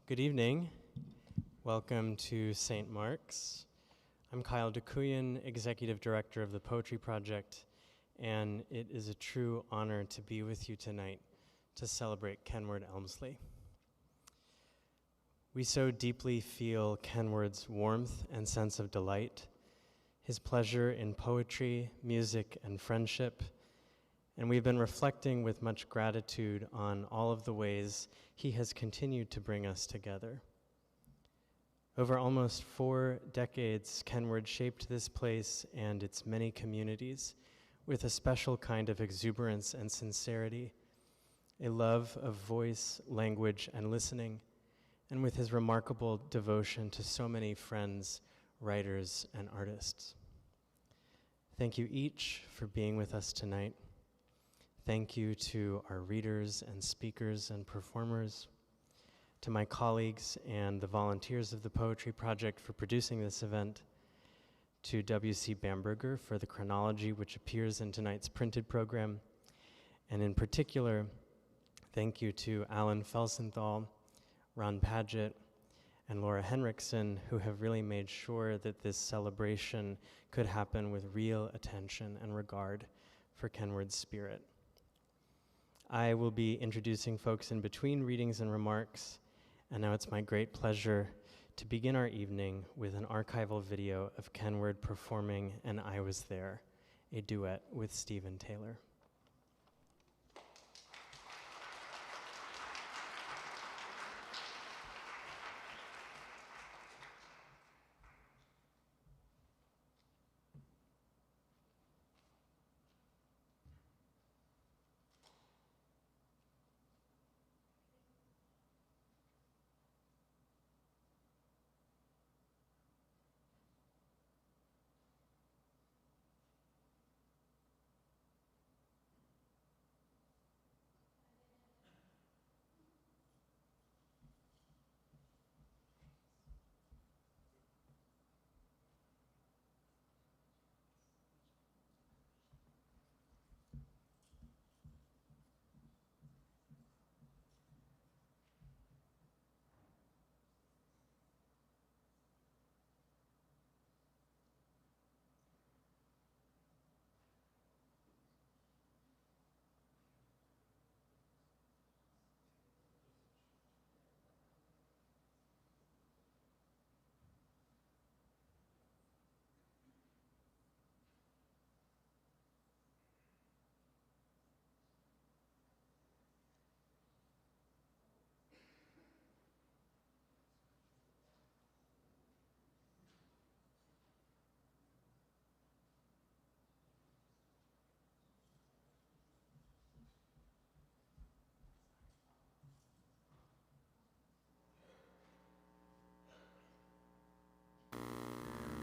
Good evening. Welcome to St. Mark's. I'm Kyle DeCuyan, Executive Director of the Poetry Project, and it is a true honor to be with you tonight to celebrate Kenward Elmslie. We so deeply feel Kenward's warmth and sense of delight, his pleasure in poetry, music, and friendship, and we've been reflecting with much gratitude on all of the ways he has continued to bring us together. Over almost 4 decades, Kenward shaped this place and its many communities with a special kind of exuberance and sincerity, a love of voice, language, and listening, and with his remarkable devotion to so many friends, writers, and artists. Thank you each for being with us tonight. Thank you to our readers and speakers and performers, to my colleagues and the volunteers of the Poetry Project for producing this event, to W.C. Bamberger for the chronology which appears in tonight's printed program, and in particular, thank you to Alan Felsenthal, Ron Padgett, and Laura Henriksen, who have really made sure that this celebration could happen with real attention and regard for Kenward's spirit. I will be introducing folks in between readings and remarks, and now it's my great pleasure to begin our evening with an archival video of Kenward performing And I Was There, a duet with Stephen Taylor.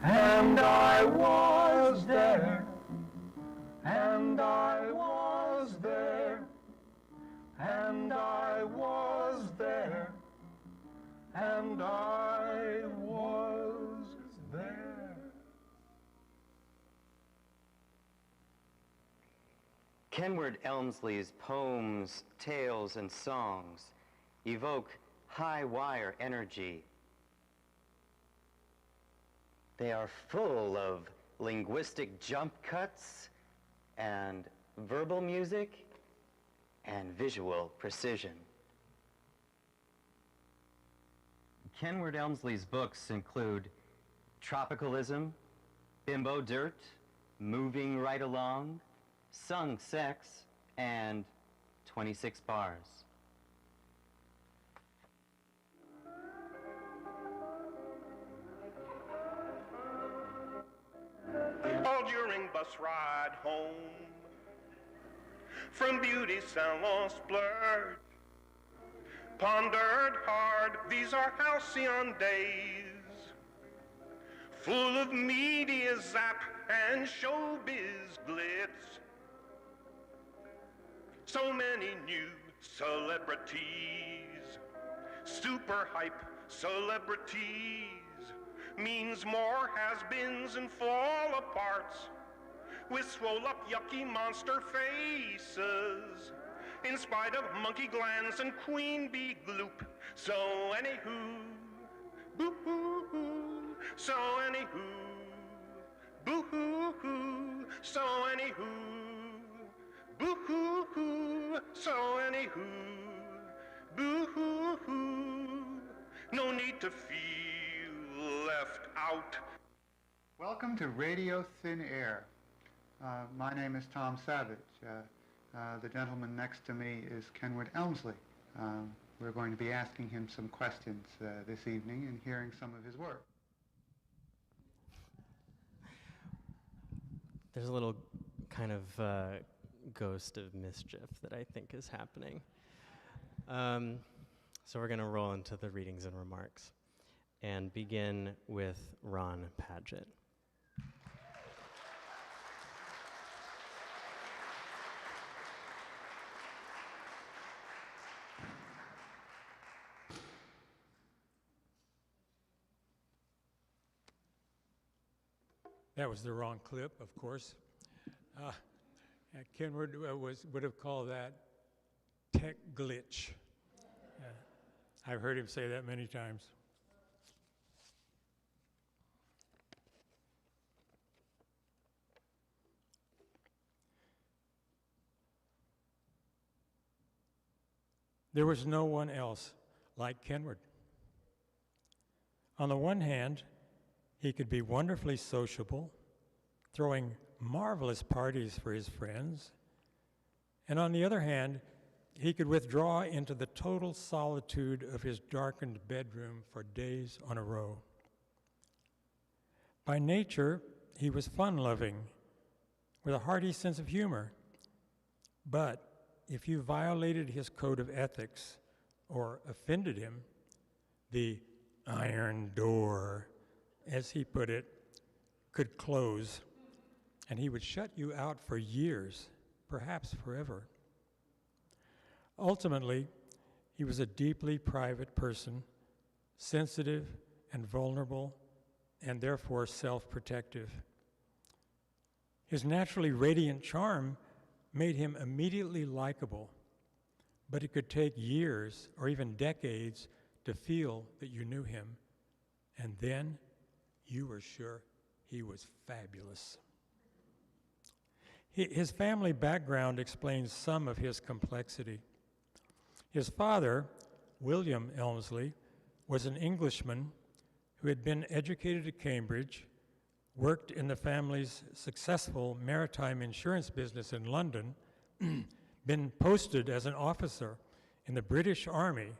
And I was there, and I was there, and I was there, and I was there. Kenward Elmslie's poems, tales, and songs evoke high-wire energy. They are full of linguistic jump cuts and verbal music and visual precision. Kenward Elmslie's books include Tropicalism, Bimbo Dirt, Moving Right Along, Sung Sex, and 26 Bars. All during bus ride home from beauty's salon splurge, pondered hard, these are halcyon days, full of media zap and showbiz glitz. So many new celebrities, super hype celebrities, means more has-beens and fall-aparts with swole-up yucky monster faces in spite of monkey glands and queen bee gloop. So anywho, boo-hoo-hoo, so anywho, boo-hoo-hoo, so anywho, boo-hoo-hoo, so anywho, boo-hoo-hoo, no need to feel left out. Welcome to Radio Thin Air. My name is Tom Savage. The gentleman next to me is Kenward Elmslie. We're going to be asking him some questions this evening and hearing some of his work. There's a little kind of ghost of mischief that I think is happening. So we're going to roll into the readings and remarks and begin with Ron Padgett. That was the wrong clip, of course. Kenward would have called that tech glitch. I've heard him say that many times. There was no one else like Kenward. On the one hand, he could be wonderfully sociable, throwing marvelous parties for his friends. And on the other hand, he could withdraw into the total solitude of his darkened bedroom for days on a row. By nature, he was fun-loving, with a hearty sense of humor. But if you violated his code of ethics or offended him, the iron door, as he put it, could close, and he would shut you out for years, perhaps forever. Ultimately, he was a deeply private person, sensitive and vulnerable, and therefore self-protective. His naturally radiant charm made him immediately likable, but it could take years or even decades to feel that you knew him, and then you were sure he was fabulous. His family background explains some of his complexity. His father, William Elmslie, was an Englishman who had been educated at Cambridge, worked in the family's successful maritime insurance business in London, been posted as an officer in the British Army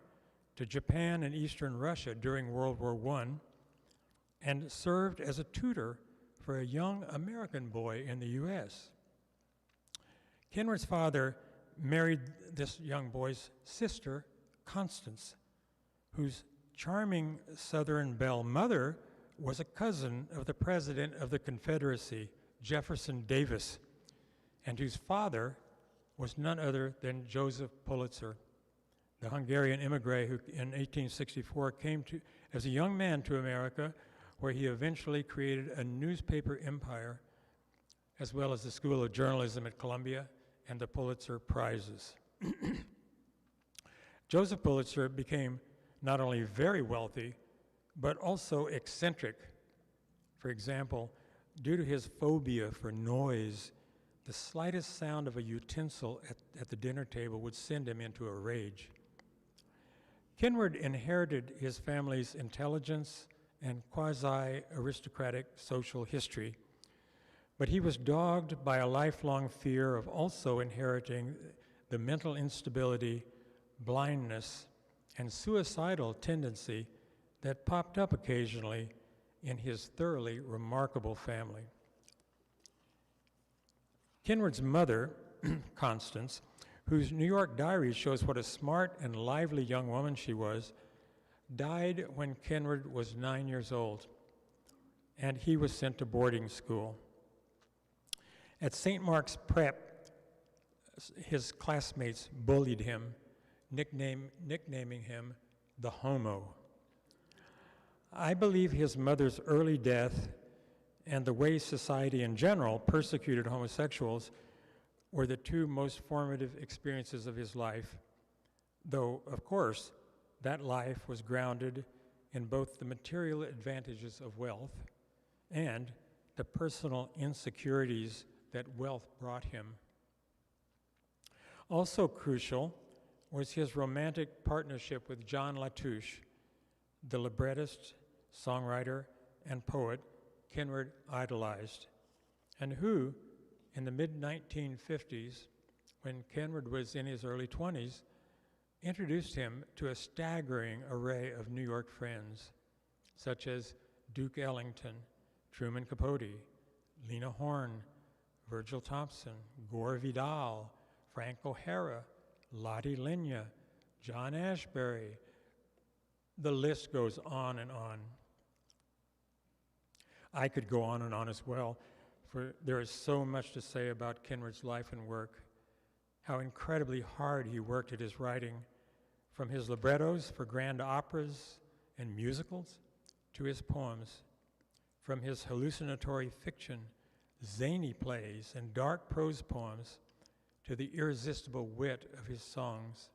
to Japan and Eastern Russia during World War I, and served as a tutor for a young American boy in the U.S. Kenward's father married this young boy's sister, Constance, whose charming Southern belle mother was a cousin of the President of the Confederacy, Jefferson Davis, and whose father was none other than Joseph Pulitzer, the Hungarian immigrant who in 1864 came as a young man to America, where he eventually created a newspaper empire, as well as the School of Journalism at Columbia and the Pulitzer Prizes. Joseph Pulitzer became not only very wealthy, but also eccentric. For example, due to his phobia for noise, the slightest sound of a utensil at the dinner table would send him into a rage. Kenward inherited his family's intelligence and quasi-aristocratic social history, but he was dogged by a lifelong fear of also inheriting the mental instability, blindness, and suicidal tendency that popped up occasionally in his thoroughly remarkable family. Kenward's mother, Constance, whose New York diary shows what a smart and lively young woman she was, died when Kenward was 9 years old, and he was sent to boarding school. At St. Mark's Prep, his classmates bullied him, nicknaming him the Homo. I believe his mother's early death and the way society in general persecuted homosexuals were the two most formative experiences of his life, though, of course, that life was grounded in both the material advantages of wealth and the personal insecurities that wealth brought him. Also crucial was his romantic partnership with John Latouche, the librettist, songwriter, and poet Kenward idolized, and who, in the mid-1950s, when Kenward was in his early 20s, introduced him to a staggering array of New York friends, such as Duke Ellington, Truman Capote, Lena Horne, Virgil Thompson, Gore Vidal, Frank O'Hara, Lottie Lenya, John Ashbery. The list goes on and on. I could go on and on as well, for there is so much to say about Kenward's life and work, how incredibly hard he worked at his writing, from his librettos for grand operas and musicals to his poems, from his hallucinatory fiction, zany plays, and dark prose poems to the irresistible wit of his songs,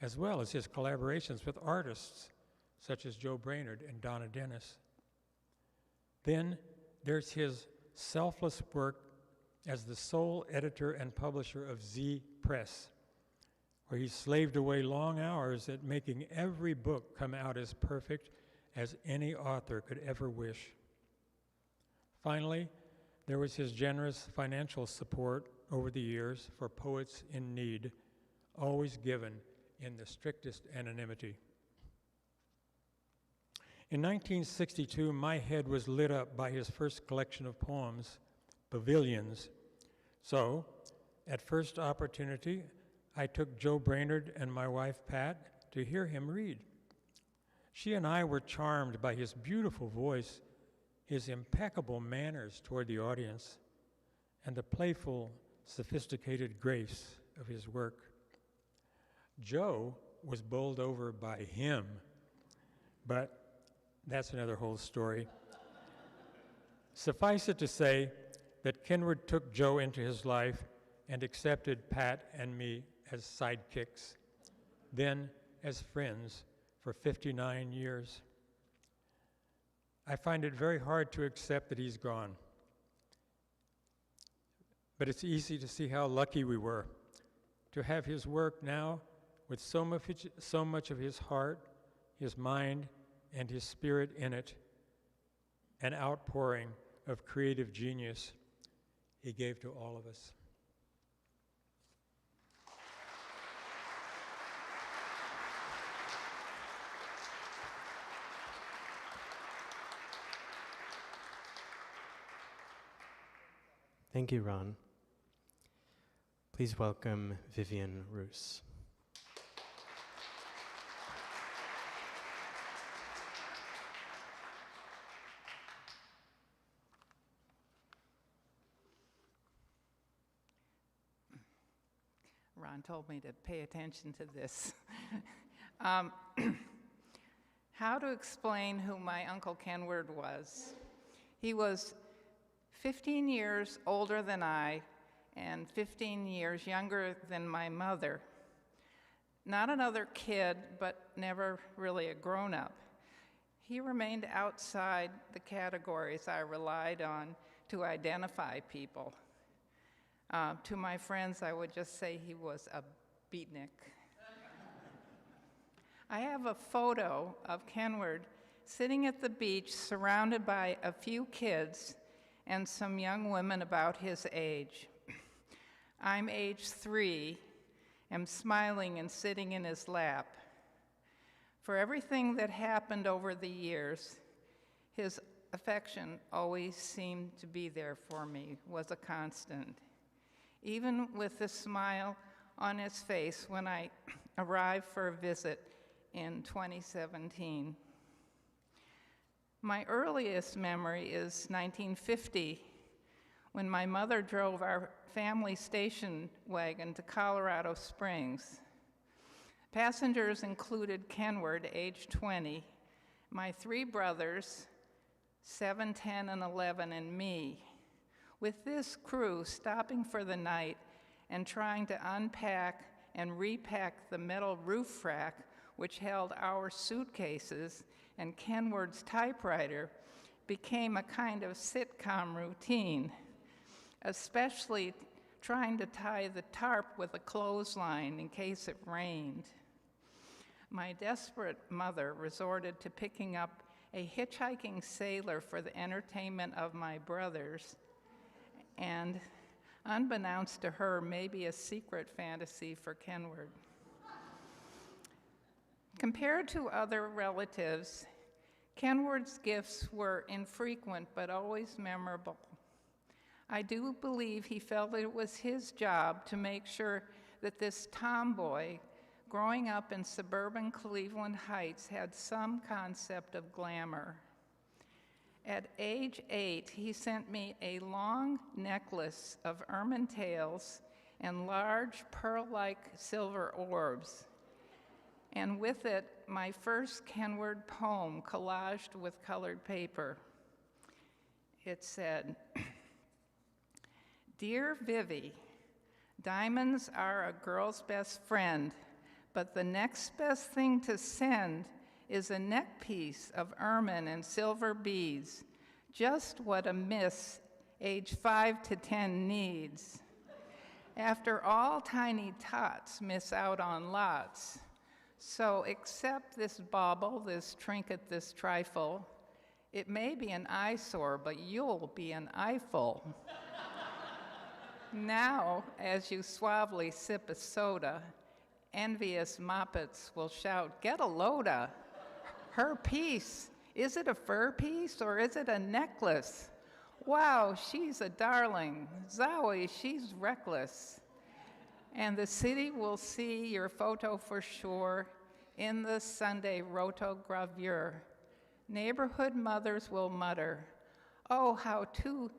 as well as his collaborations with artists such as Joe Brainerd and Donna Dennis. Then there's his selfless work as the sole editor and publisher of Z Press, where he slaved away long hours at making every book come out as perfect as any author could ever wish. Finally, there was his generous financial support over the years for poets in need, always given in the strictest anonymity. In 1962, my head was lit up by his first collection of poems, Pavilions. So, at first opportunity, I took Joe Brainerd and my wife Pat to hear him read. She and I were charmed by his beautiful voice, his impeccable manners toward the audience, and the playful, sophisticated grace of his work. Joe was bowled over by him, but that's another whole story. Suffice it to say that Kenward took Joe into his life and accepted Pat and me as sidekicks, then as friends for 59 years. I find it very hard to accept that he's gone, but it's easy to see how lucky we were to have his work now with so much of his heart, his mind, and his spirit in it, an outpouring of creative genius he gave to all of us. Thank you, Ron. Please welcome Vivian Roos. Ron told me to pay attention to this. How to explain who my Uncle Kenward was? He was 15 years older than I and 15 years younger than my mother. Not another kid, but never really a grown-up. He remained outside the categories I relied on to identify people. To my friends, I would just say he was a beatnik. I have a photo of Kenward sitting at the beach surrounded by a few kids and some young women about his age. I'm age 3, am smiling and sitting in his lap. For everything that happened over the years, his affection always seemed to be there for me, was a constant. Even with the smile on his face when I arrived for a visit in 2017. My earliest memory is 1950, when my mother drove our family station wagon to Colorado Springs. Passengers included Kenward, age 20, my 3 brothers, 7, 10, and 11, and me. With this crew stopping for the night and trying to unpack and repack the metal roof rack which held our suitcases and Kenward's typewriter became a kind of sitcom routine, especially trying to tie the tarp with a clothesline in case it rained. My desperate mother resorted to picking up a hitchhiking sailor for the entertainment of my brothers, and unbeknownst to her, maybe a secret fantasy for Kenward. Compared to other relatives, Kenward's gifts were infrequent but always memorable. I do believe he felt it was his job to make sure that this tomboy growing up in suburban Cleveland Heights had some concept of glamour. At age 8, he sent me a long necklace of ermine tails and large pearl-like silver orbs, and with it, my first Kenward poem collaged with colored paper. It said, "Dear Vivie, diamonds are a girl's best friend, but the next best thing to send is a neck piece of ermine and silver beads, just what a miss age 5 to 10 needs. After all, tiny tots miss out on lots. So accept this bauble, this trinket, this trifle. It may be an eyesore, but you'll be an eyeful." Now, as you suavely sip a soda, envious moppets will shout, "Get a loada! Her piece, is it a fur piece or is it a necklace? Wow, she's a darling. Zowie, she's reckless." And the city will see your photo for sure in the Sunday rotogravure. Neighborhood mothers will mutter, "Oh, how to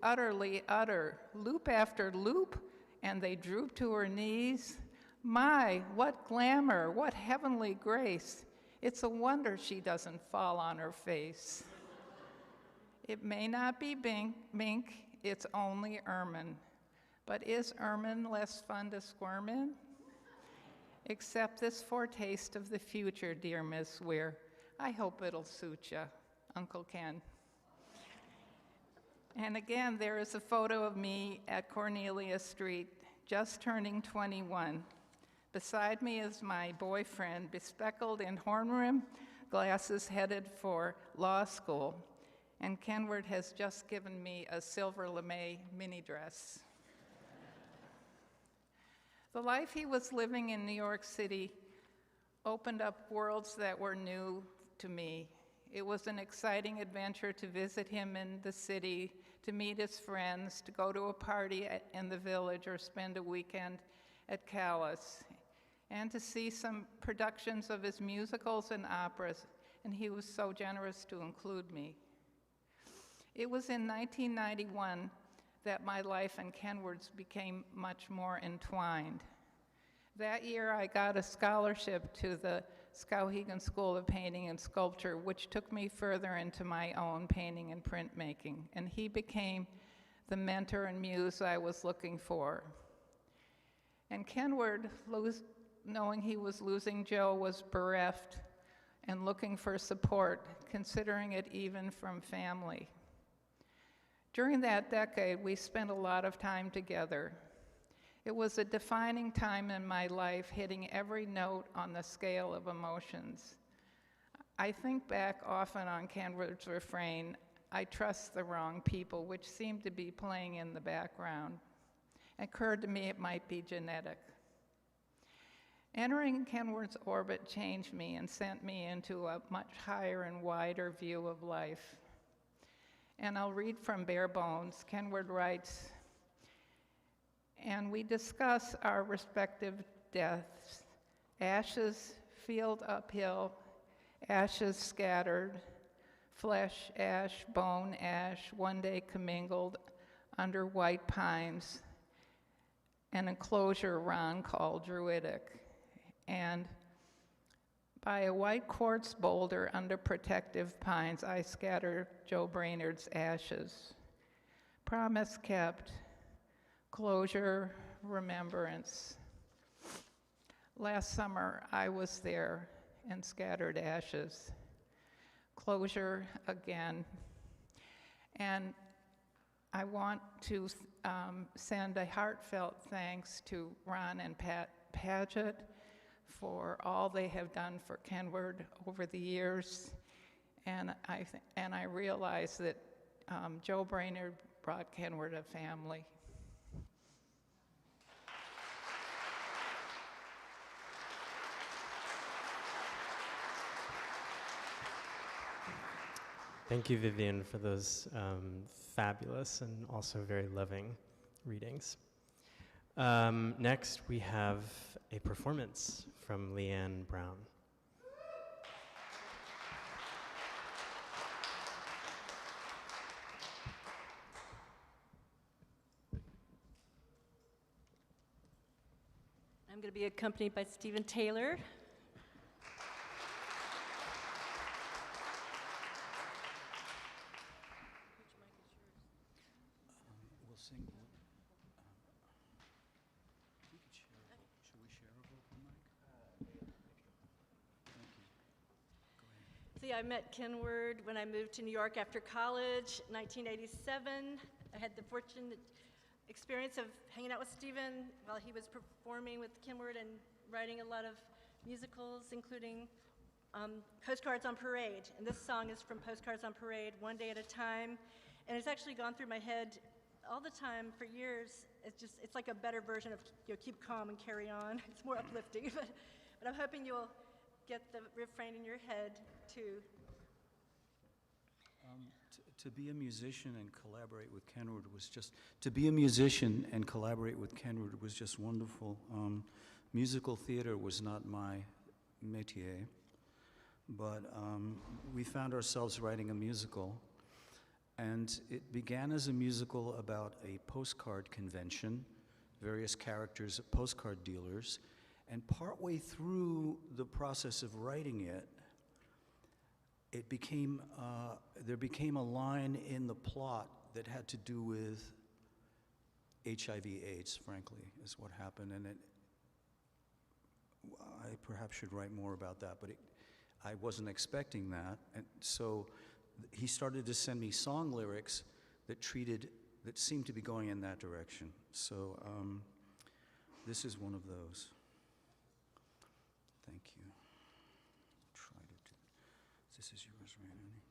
utterly utter, loop after loop," and they droop to her knees. My, what glamour, what heavenly grace. It's a wonder she doesn't fall on her face. It may not be mink, it's only ermine. But is ermine less fun to squirm in? Accept this foretaste of the future, dear Miss Weir. I hope it'll suit ya, Uncle Ken. And again, there is a photo of me at Cornelia Street, just turning 21. Beside me is my boyfriend, bespectacled in horn rim glasses, headed for law school. And Kenward has just given me a silver lame mini dress. The life he was living in New York City opened up worlds that were new to me. It was an exciting adventure to visit him in the city, to meet his friends, to go to a party in the village or spend a weekend at Calais, and to see some productions of his musicals and operas, and he was so generous to include me. It was in 1991 that my life and Kenward's became much more entwined. That year, I got a scholarship to the Skowhegan School of Painting and Sculpture, which took me further into my own painting and printmaking, and he became the mentor and muse I was looking for. And Kenward, knowing he was losing Joe, was bereft and looking for support, considering it even from family. During that decade, we spent a lot of time together. It was a defining time in my life, hitting every note on the scale of emotions. I think back often on Kenward's refrain, "I trust the wrong people," which seemed to be playing in the background. It occurred to me it might be genetic. Entering Kenward's orbit changed me and sent me into a much higher and wider view of life. And I'll read from Bare Bones. Kenward writes, "And we discuss our respective deaths, ashes field uphill, ashes scattered, flesh ash, bone ash, one day commingled under white pines, an enclosure Ron called Druidic, and by a white quartz boulder under protective pines, I scatter Joe Brainerd's ashes. Promise kept, closure remembrance. Last summer, I was there and scattered ashes. Closure again. And I want to send a heartfelt thanks to Ron and Padgett for all they have done for Kenward over the years. And I realize that Joe Brainerd brought Kenward a family. Thank you, Vivien, for those fabulous and also very loving readings. Next, we have a performance from Leanne Brown. I'm going to be accompanied by Stephen Taylor. We'll sing. We could share. Should we share a vocal mic? Thank you. Go ahead. See, I met Kenward when I moved to New York after college, 1987. I had the fortunate experience of hanging out with Stephen while he was performing with Kenward and writing a lot of musicals, including Postcards on Parade. And this song is from Postcards on Parade, One Day at a Time. And it's actually gone through my head all the time for years. It's like a better version of Keep Calm and Carry On. It's more uplifting, but I'm hoping you'll get the refrain in your head too. To be a musician and collaborate with Kenward was just wonderful. Musical theater was not my métier, but we found ourselves writing a musical, and it began as a musical about a postcard convention, various characters, postcard dealers, and partway through the process of writing it, there became a line in the plot that had to do with HIV/AIDS, frankly, is what happened. And I perhaps should write more about that, but I wasn't expecting that. And so he started to send me song lyrics that seemed to be going in that direction. So this is one of those. Thank you. This is yours, right, Annie?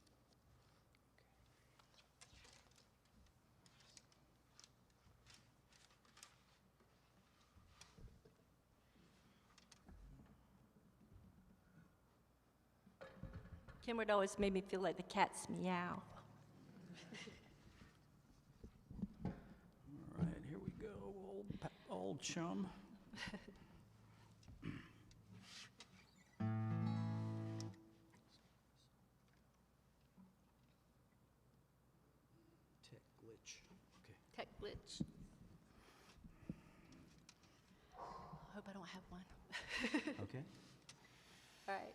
Kenward always made me feel like the cat's meow. All right, here we go, old chum. Tech glitch. Hope I don't have one. Okay. All right.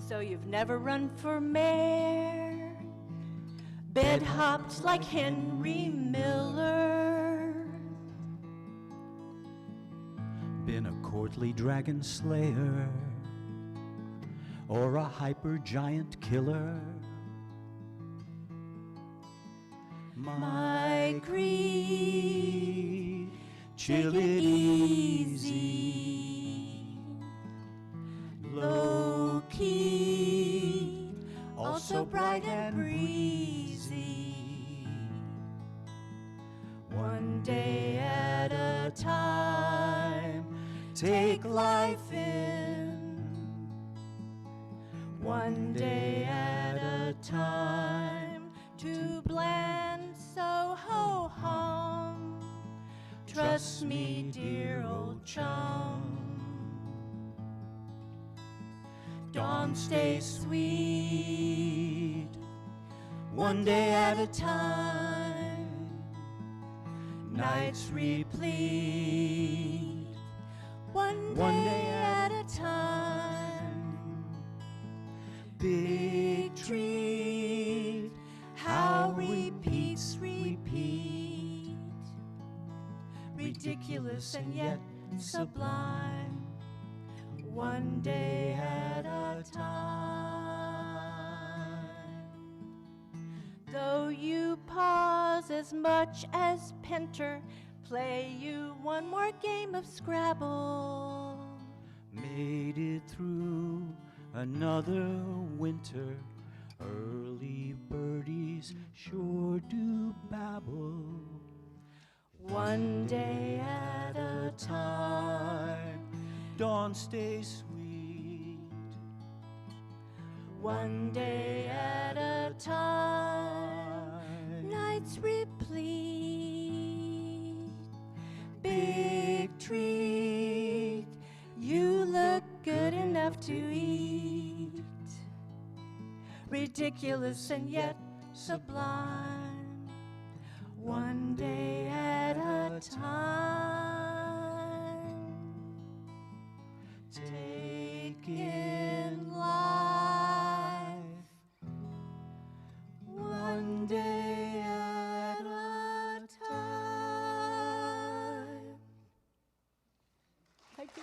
So you've never run for mayor, bed hopped like Henry Miller, been a courtly dragon slayer or a hyper giant killer. My greed, chill it easy, low key, also bright and breezy. One day at a time, take life in. One day at a time, too bland, so ho-hum. Trust me, dear old chum. Dawn stays sweet, one day at a time. Nights replete, one day at a time. ridiculous and yet sublime, one day at a time. Though you pause as much as Pinter, play you one more game of Scrabble. Made it through another winter, early birdies sure do babble. One day at a time, dawn stays sweet. One day at a time, nights replete. Big treat, you look good enough to eat. Ridiculous and yet sublime, one day at a time. Take in life, one day at a time. Thank you.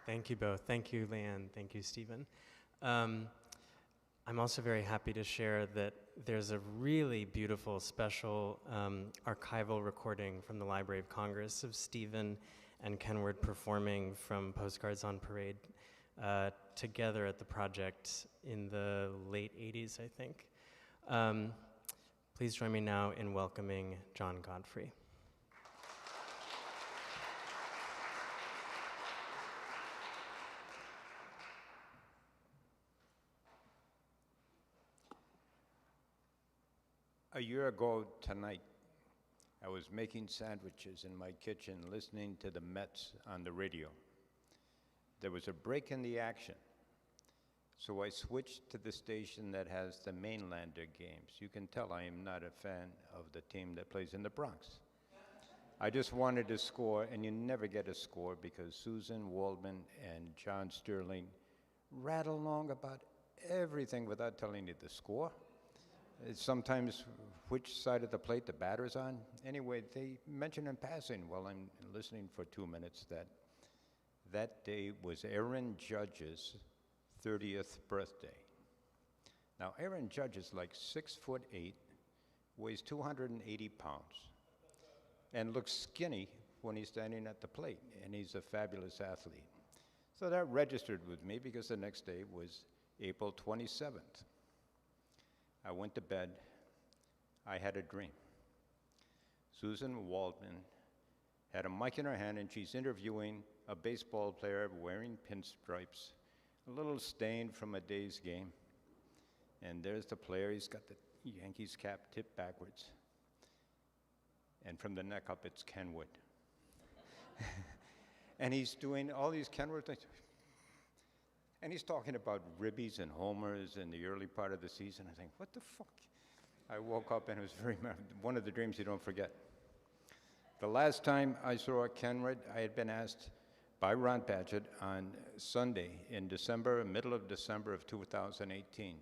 Thank you both. Thank you, Leanne. Thank you, Stephen. I'm also very happy to share that there's a really beautiful, special archival recording from the Library of Congress of Stephen and Kenward performing from Postcards on Parade together at the project in the late 80s, I think. Please join me now in welcoming John Godfrey. A year ago tonight, I was making sandwiches in my kitchen listening to the Mets on the radio. There was a break in the action, so I switched to the station that has the Mainlander games. You can tell I am not a fan of the team that plays in the Bronx. I just wanted to score, and you never get a score because Susan Waldman and John Sterling rattle along about everything without telling you the score. It's sometimes which side of the plate the batter's on. Anyway, they mention in passing while I'm listening for 2 minutes that that day was Aaron Judge's 30th birthday. Now, Aaron Judge is like 6'8", weighs 280 pounds, and looks skinny when he's standing at the plate, and he's a fabulous athlete. So that registered with me because the next day was April 27th. I went to bed. I had a dream. Susan Waldman had a mic in her hand, and she's interviewing a baseball player wearing pinstripes, a little stained from a day's game. And there's the player. He's got the Yankees cap tipped backwards. And from the neck up, it's Kenwood. And he's doing all these Kenwood things. And he's talking about ribbies and homers in the early part of the season. I think, what the fuck? I woke up and it was one of the dreams you don't forget. The last time I saw Kenward, I had been asked by Ron Padgett on Sunday in December, middle of December of 2018,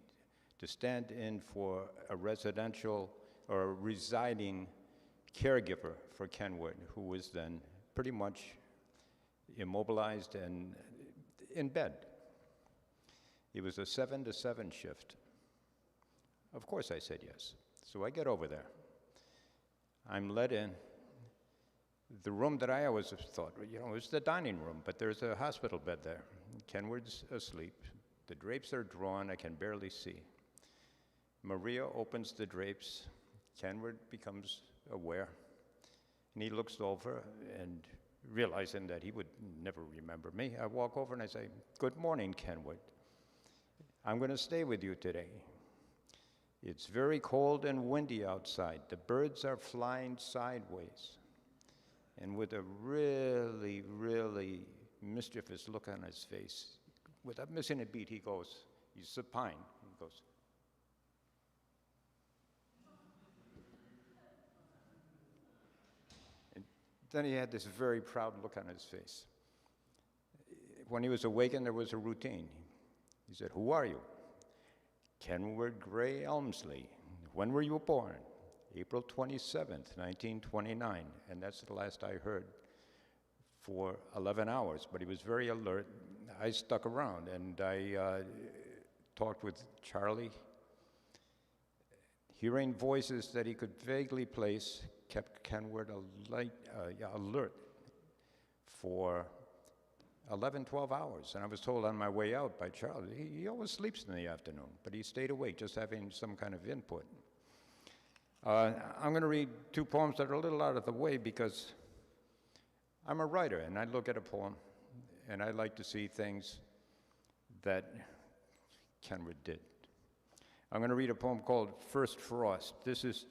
to stand in for a residential or a residing caregiver for Kenward, who was then pretty much immobilized and in bed. It was a 7 to 7 shift. Of course I said yes. So I get over there. I'm let in. The room that I always thought, you know, it was the dining room, but there's a hospital bed there. Kenward's asleep. The drapes are drawn. I can barely see. Maria opens the drapes. Kenward becomes aware. And he looks over, and realizing that he would never remember me, I walk over and I say, "Good morning, Kenward. I'm going to stay with you today. It's very cold and windy outside. The birds are flying sideways." And with a really, really mischievous look on his face, without missing a beat, he goes, he's supine, he goes, and then he had this very proud look on his face. when he was awakened, there was a routine. He said, "Who are you?" "Kenward Gray Elmslie." "When were you born?" "April 27th, 1929. And that's the last I heard for 11 hours. But he was very alert. I stuck around, and I talked with Charlie. Hearing voices that he could vaguely place kept Kenward alert for 11, 12 hours. And I was told on my way out by Charlie, he always sleeps in the afternoon, but he stayed awake, just having some kind of input. I'm going to read two poems that are a little out of the way because I'm a writer, and I look at a poem, and I like to see things that Kenward did. I'm going to read a poem called First Frost. This is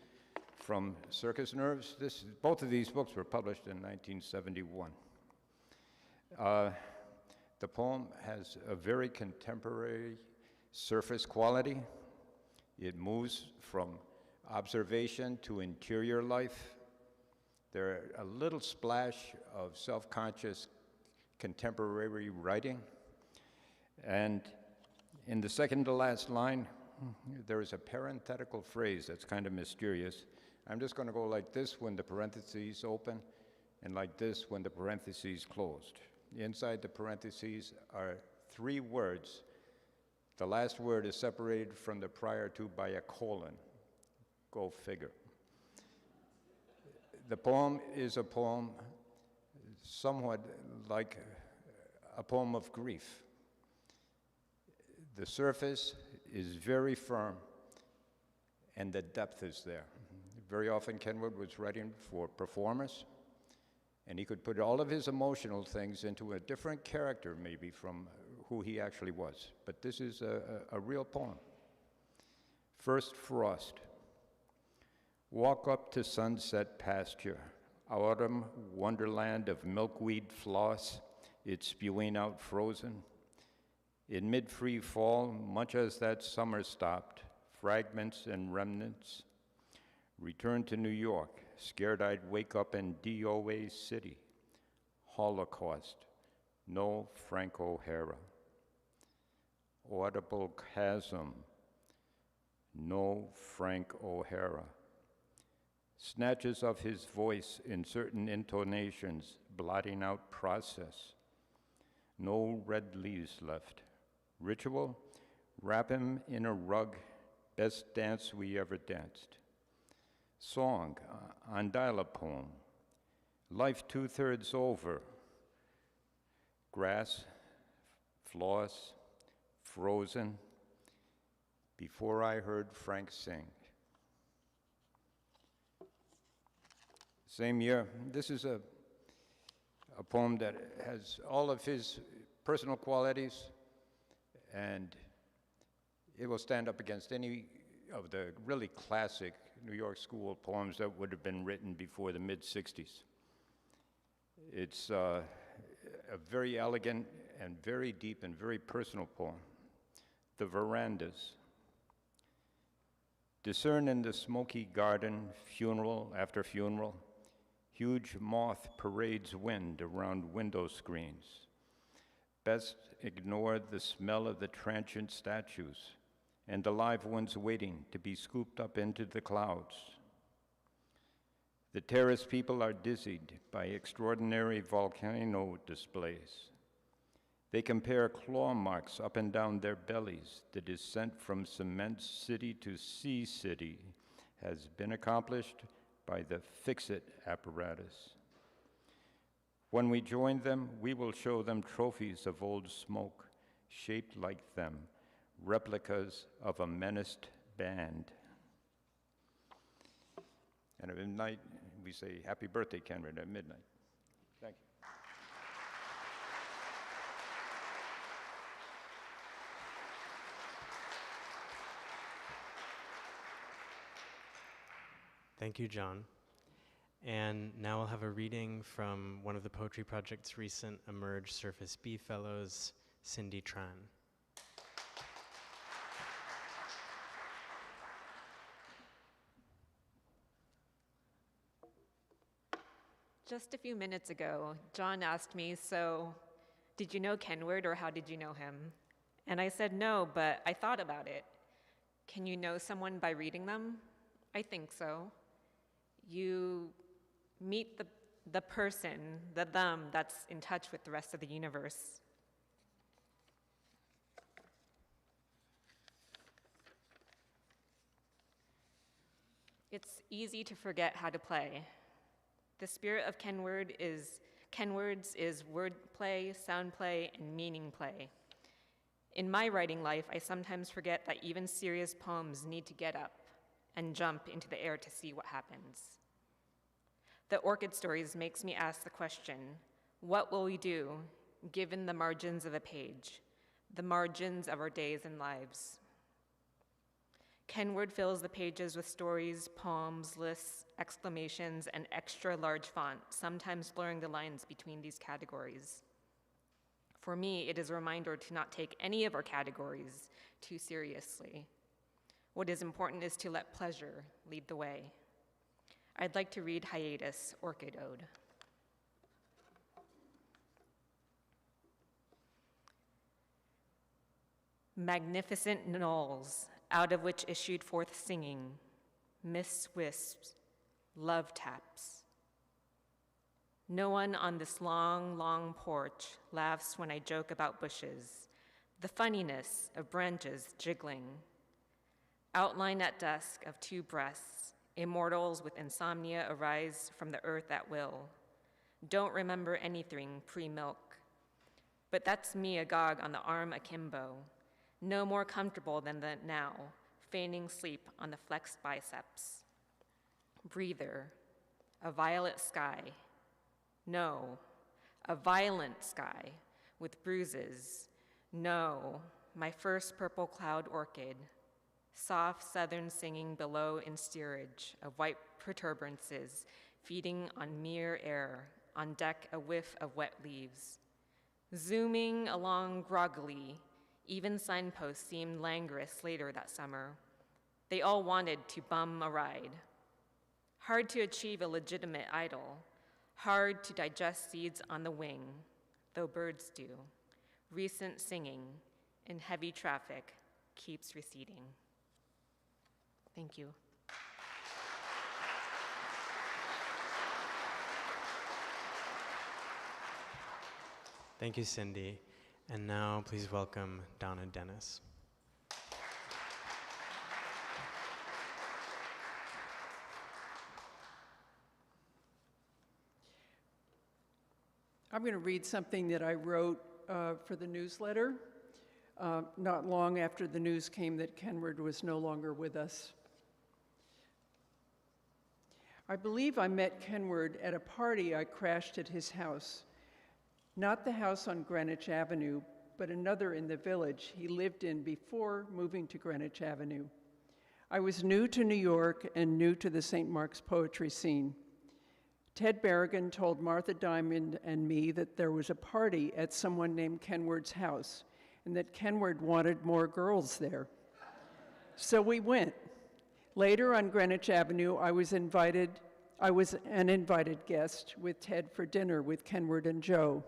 from Circus Nerves. Both of these books were published in 1971. The poem has a very contemporary surface quality. It moves from observation to interior life. There are a little splash of self-conscious contemporary writing. And in the second to last line, there is a parenthetical phrase that's kind of mysterious. I'm just going to go like this when the parentheses open, and like this when the parentheses closed. Inside the parentheses are three words. The last word is separated from the prior two by a colon. Go figure. The poem is a poem somewhat like a poem of grief. The surface is very firm, and the depth is there. Very often, Kenward was writing for performers, and he could put all of his emotional things into a different character, maybe, from who he actually was. But this is a real poem. First Frost. Walk up to sunset pasture, autumn wonderland of milkweed floss, it spewing out frozen. In mid-free fall, much as that summer stopped, fragments and remnants. Return to New York, scared I'd wake up in DOA City. Holocaust, no Frank O'Hara. Audible chasm, no Frank O'Hara. Snatches of his voice in certain intonations, blotting out process. No red leaves left. Ritual, wrap him in a rug, best dance we ever danced. Song, on dial-up poem, life 2/3 over. Grass, floss, frozen, before I heard Frank sing. Same year, this is a poem that has all of his personal qualities, and it will stand up against any of the really classic New York School poems that would have been written before the mid-60s. It's a very elegant and very deep and very personal poem. The Verandas. Discern in the smoky garden, funeral after funeral, huge moth parades wind around window screens. Best ignore the smell of the transient statues and the live ones waiting to be scooped up into the clouds. The terrace people are dizzied by extraordinary volcano displays. They compare claw marks up and down their bellies. The descent from cement city to sea city has been accomplished by the fix-it apparatus. When we join them, we will show them trophies of old smoke, shaped like them, replicas of a menaced band. And at midnight, we say, happy birthday, Kenward, at midnight. Thank you. Thank you, John. And now we'll have a reading from one of the Poetry Project's recent Emerge Surface B Fellows, Cindy Tran. Just a few minutes ago, John asked me, so "Did you know Kenward, or how did you know him?" And I said, "No, but I thought about it. Can you know someone by reading them? I think so. You meet the person, the them, that's in touch with the rest of the universe." It's easy to forget how to play. The spirit of Kenward's is wordplay, soundplay, and meaning play. In my writing life, I sometimes forget that even serious poems need to get up and jump into the air to see what happens. The Orchid Stories makes me ask the question, what will we do given the margins of a page, the margins of our days and lives? Kenward fills the pages with stories, poems, lists, exclamations, and extra large font, sometimes blurring the lines between these categories. For me, it is a reminder to not take any of our categories too seriously. What is important is to let pleasure lead the way. I'd like to read Hiatus, Orchid Ode. Magnificent knolls, out of which issued forth singing, mist wisps, love taps. No one on this long, long porch laughs when I joke about bushes, the funniness of branches jiggling. Outline at dusk of two breasts, immortals with insomnia arise from the earth at will. Don't remember anything pre-milk. But that's me agog on the arm akimbo, no more comfortable than the now, feigning sleep on the flexed biceps. Breather, a violet sky. No, a violent sky with bruises. No, my first purple cloud orchid. Soft southern singing below in steerage of white protuberances, feeding on mere air, on deck a whiff of wet leaves. Zooming along groggily, even signposts seemed languorous later that summer. They all wanted to bum a ride. Hard to achieve a legitimate idol, hard to digest seeds on the wing, though birds do. Recent singing in heavy traffic keeps receding. Thank you. Thank you, Cindy. And now, please welcome Donna Dennis. I'm going to read something that I wrote for the newsletter, not long after the news came that Kenward was no longer with us. I believe I met Kenward at a party I crashed at his house. Not the house on Greenwich Avenue, but another in the village he lived in before moving to Greenwich Avenue. I was new to New York and new to the St. Mark's poetry scene. Ted Berrigan told Martha Diamond and me that there was a party at someone named Kenward's house and that Kenward wanted more girls there. So we went. Later on Greenwich Avenue, I was an invited guest with Ted for dinner with Kenward and Joe.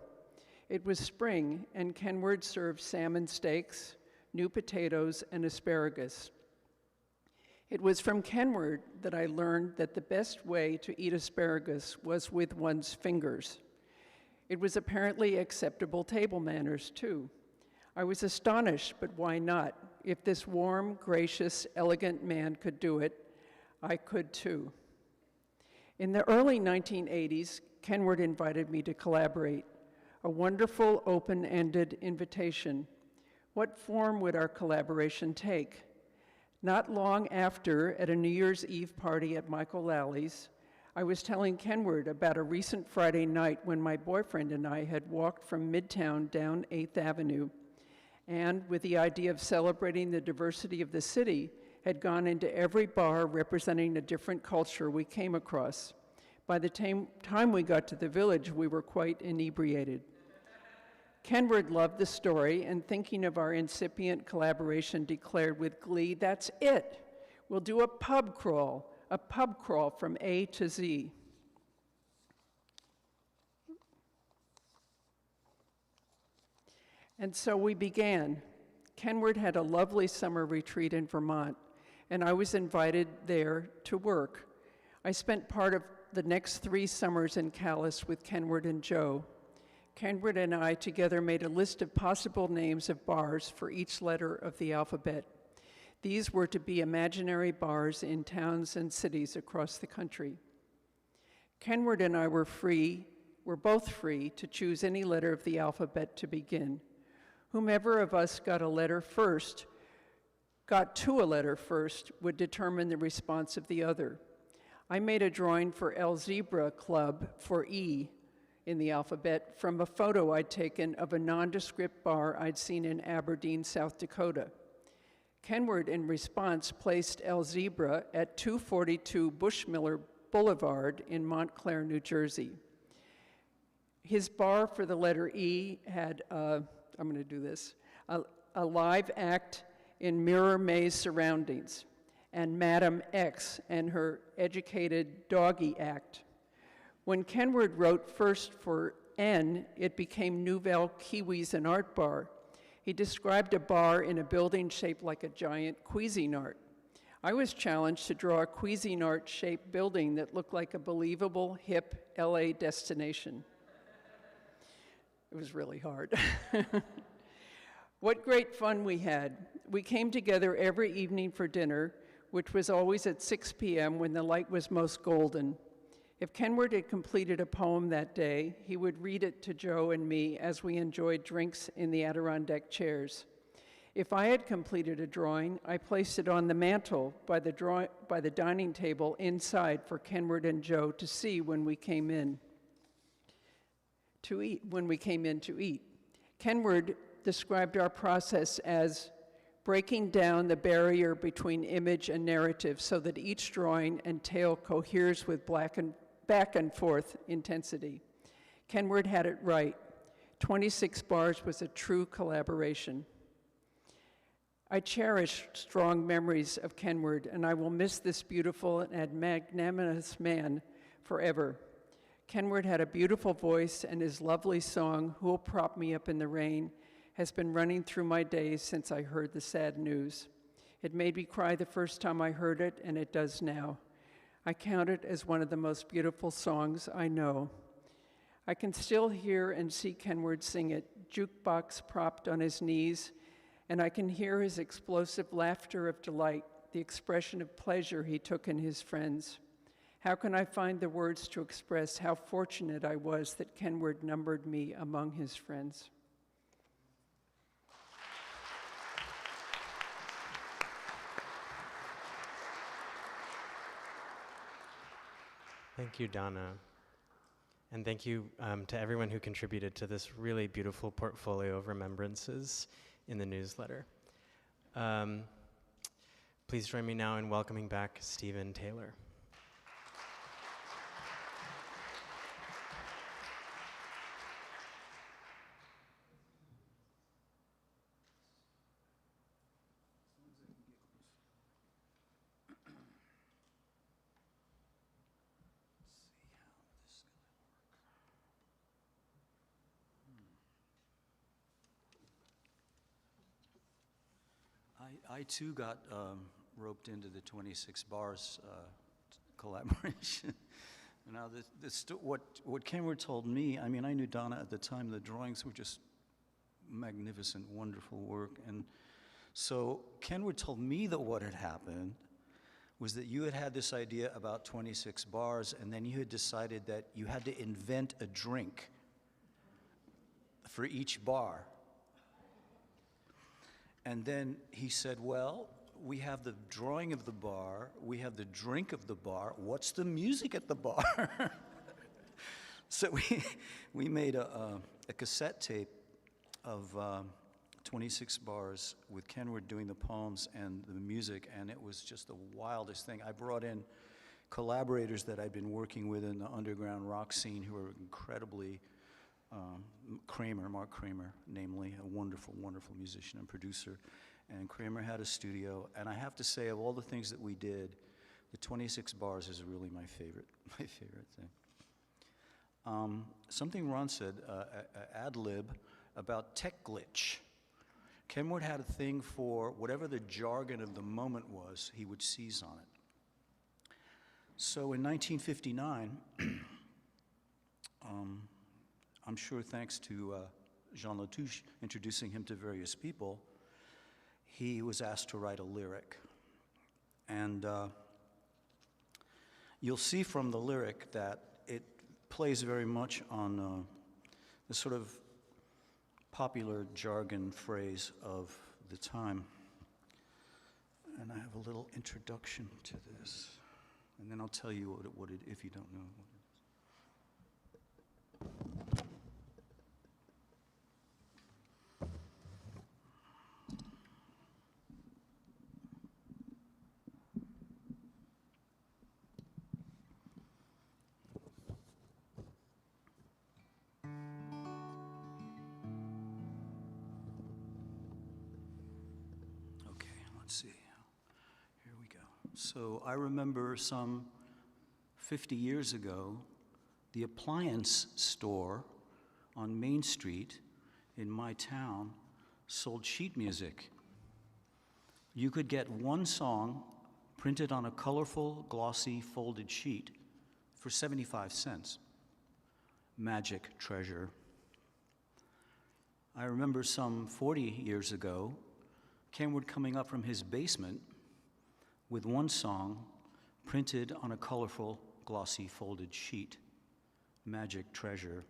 It was spring, and Kenward served salmon steaks, new potatoes, and asparagus. It was from Kenward that I learned that the best way to eat asparagus was with one's fingers. It was apparently acceptable table manners, too. I was astonished, but why not? If this warm, gracious, elegant man could do it, I could too. In the early 1980s, Kenward invited me to collaborate. A wonderful, open-ended invitation. What form would our collaboration take? Not long after, at a New Year's Eve party at Michael Lally's, I was telling Kenward about a recent Friday night when my boyfriend and I had walked from Midtown down 8th Avenue, and with the idea of celebrating the diversity of the city, had gone into every bar representing a different culture we came across. By the time we got to the village, we were quite inebriated. Kenward loved the story, and thinking of our incipient collaboration, declared with glee, "That's it. We'll do a pub crawl from A to Z." And so we began. Kenward had a lovely summer retreat in Vermont, and I was invited there to work. I spent part of the next 3 summers in Calais with Kenward and Joe. Kenward and I together made a list of possible names of bars for each letter of the alphabet. These were to be imaginary bars in towns and cities across the country. Kenward and I were both free to choose any letter of the alphabet to begin. Whomever of us got to a letter first would determine the response of the other. I made a drawing for El Zebra Club for E in the alphabet from a photo I'd taken of a nondescript bar I'd seen in Aberdeen, South Dakota. Kenward, in response, placed El Zebra at 242 Bushmiller Boulevard in Montclair, New Jersey. His bar for the letter E had, I'm going to do this, a live act in Mirror Maze surroundings, and Madam X and her educated doggy act. When Kenward wrote first for N, it became Nouvelle Kiwis and Art Bar. He described a bar in a building shaped like a giant Cuisinart. I was challenged to draw a Cuisinart-shaped building that looked like a believable, hip LA destination. It was really hard. What great fun we had. We came together every evening for dinner, which was always at 6 p.m. when the light was most golden. If Kenward had completed a poem that day, he would read it to Joe and me as we enjoyed drinks in the Adirondack chairs. If I had completed a drawing, I placed it on the mantle by the dining table inside for Kenward and Joe to see when we came in to eat. Kenward described our process as breaking down the barrier between image and narrative so that each drawing and tale coheres with back and forth intensity. Kenward had it right. 26 Bars was a true collaboration. I cherish strong memories of Kenward, and I will miss this beautiful and magnanimous man forever. Kenward had a beautiful voice, and his lovely song, Who'll Prop Me Up in the Rain, has been running through my days since I heard the sad news. It made me cry the first time I heard it, and it does now. I count it as one of the most beautiful songs I know. I can still hear and see Kenward sing it, jukebox propped on his knees, and I can hear his explosive laughter of delight, the expression of pleasure he took in his friends. How can I find the words to express how fortunate I was that Kenward numbered me among his friends? Thank you, Donna. And thank you to everyone who contributed to this really beautiful portfolio of remembrances in the newsletter. Please join me now in welcoming back Stephen Taylor. I too got roped into the 26 Bars collaboration. Now, what Kenward told me, I mean, I knew Donna at the time. The drawings were just magnificent, wonderful work. And so Kenward told me that what had happened was that you had had this idea about 26 bars, and then you had decided that you had to invent a drink for each bar. And then he said, well, we have the drawing of the bar, we have the drink of the bar, what's the music at the bar? So we made a cassette tape of 26 bars with Kenward doing the poems and the music, and it was just the wildest thing. I brought in collaborators that I'd been working with in the underground rock scene who were incredibly Mark Kramer, namely, a wonderful, wonderful musician and producer. And Kramer had a studio, and I have to say, of all the things that we did, the 26 Bars is really my favorite thing. Something Ron said, ad lib, about tech glitch. Kenward had a thing for whatever the jargon of the moment was, he would seize on it. So in 1959, I'm sure thanks to Jean Latouche introducing him to various people, he was asked to write a lyric. And you'll see from the lyric that it plays very much on the sort of popular jargon phrase of the time. And I have a little introduction to this, and then I'll tell you what it if you don't know what it is. So I remember some 50 years ago, the appliance store on Main Street in my town sold sheet music. You could get one song printed on a colorful, glossy, folded sheet for 75 cents. Magic treasure. I remember some 40 years ago, Kenward coming up from his basement with one song printed on a colorful, glossy, folded sheet, Magic Treasure.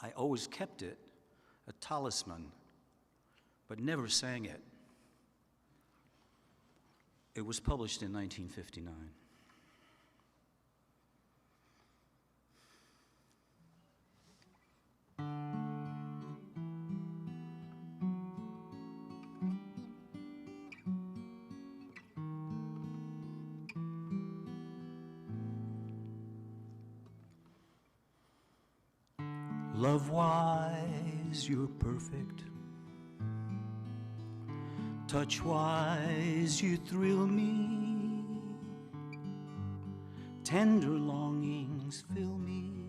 I always kept it, a talisman, but never sang it. It was published in 1959. Love-wise, you're perfect. Touch-wise, you thrill me. Tender longings fill me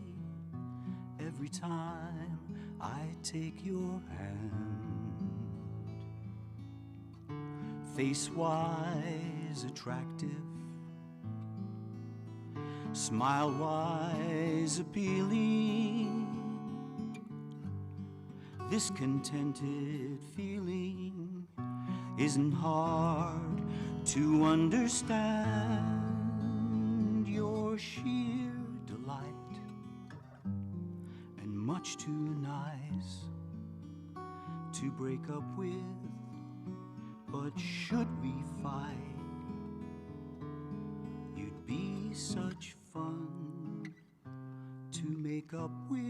every time I take your hand. Face-wise, attractive. Smile-wise, appealing. This contented feeling isn't hard to understand. Your sheer delight and much too nice to break up with. But should we fight, you'd be such fun to make up with.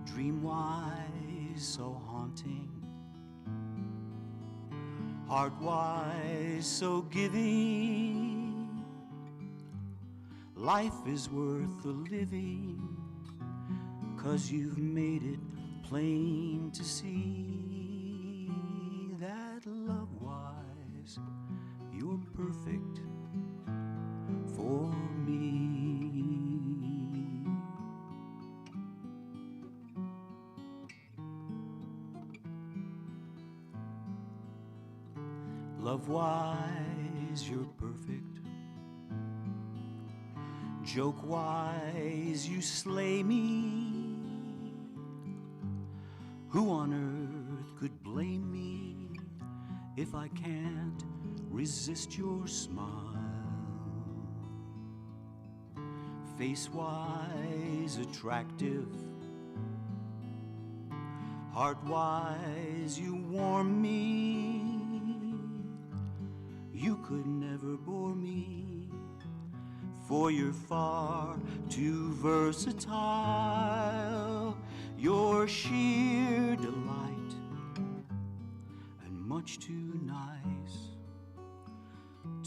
Dream-wise, so haunting. Heart-wise, so giving. Life is worth the living, 'cause you've made it plain to see that love-wise, you're perfect for me. Love-wise, you're perfect. Joke-wise, you slay me. Who on earth could blame me if I can't resist your smile? Face-wise, attractive. Heart-wise, you warm me. You could never bore me, for you're far too versatile. Your sheer delight and much too nice.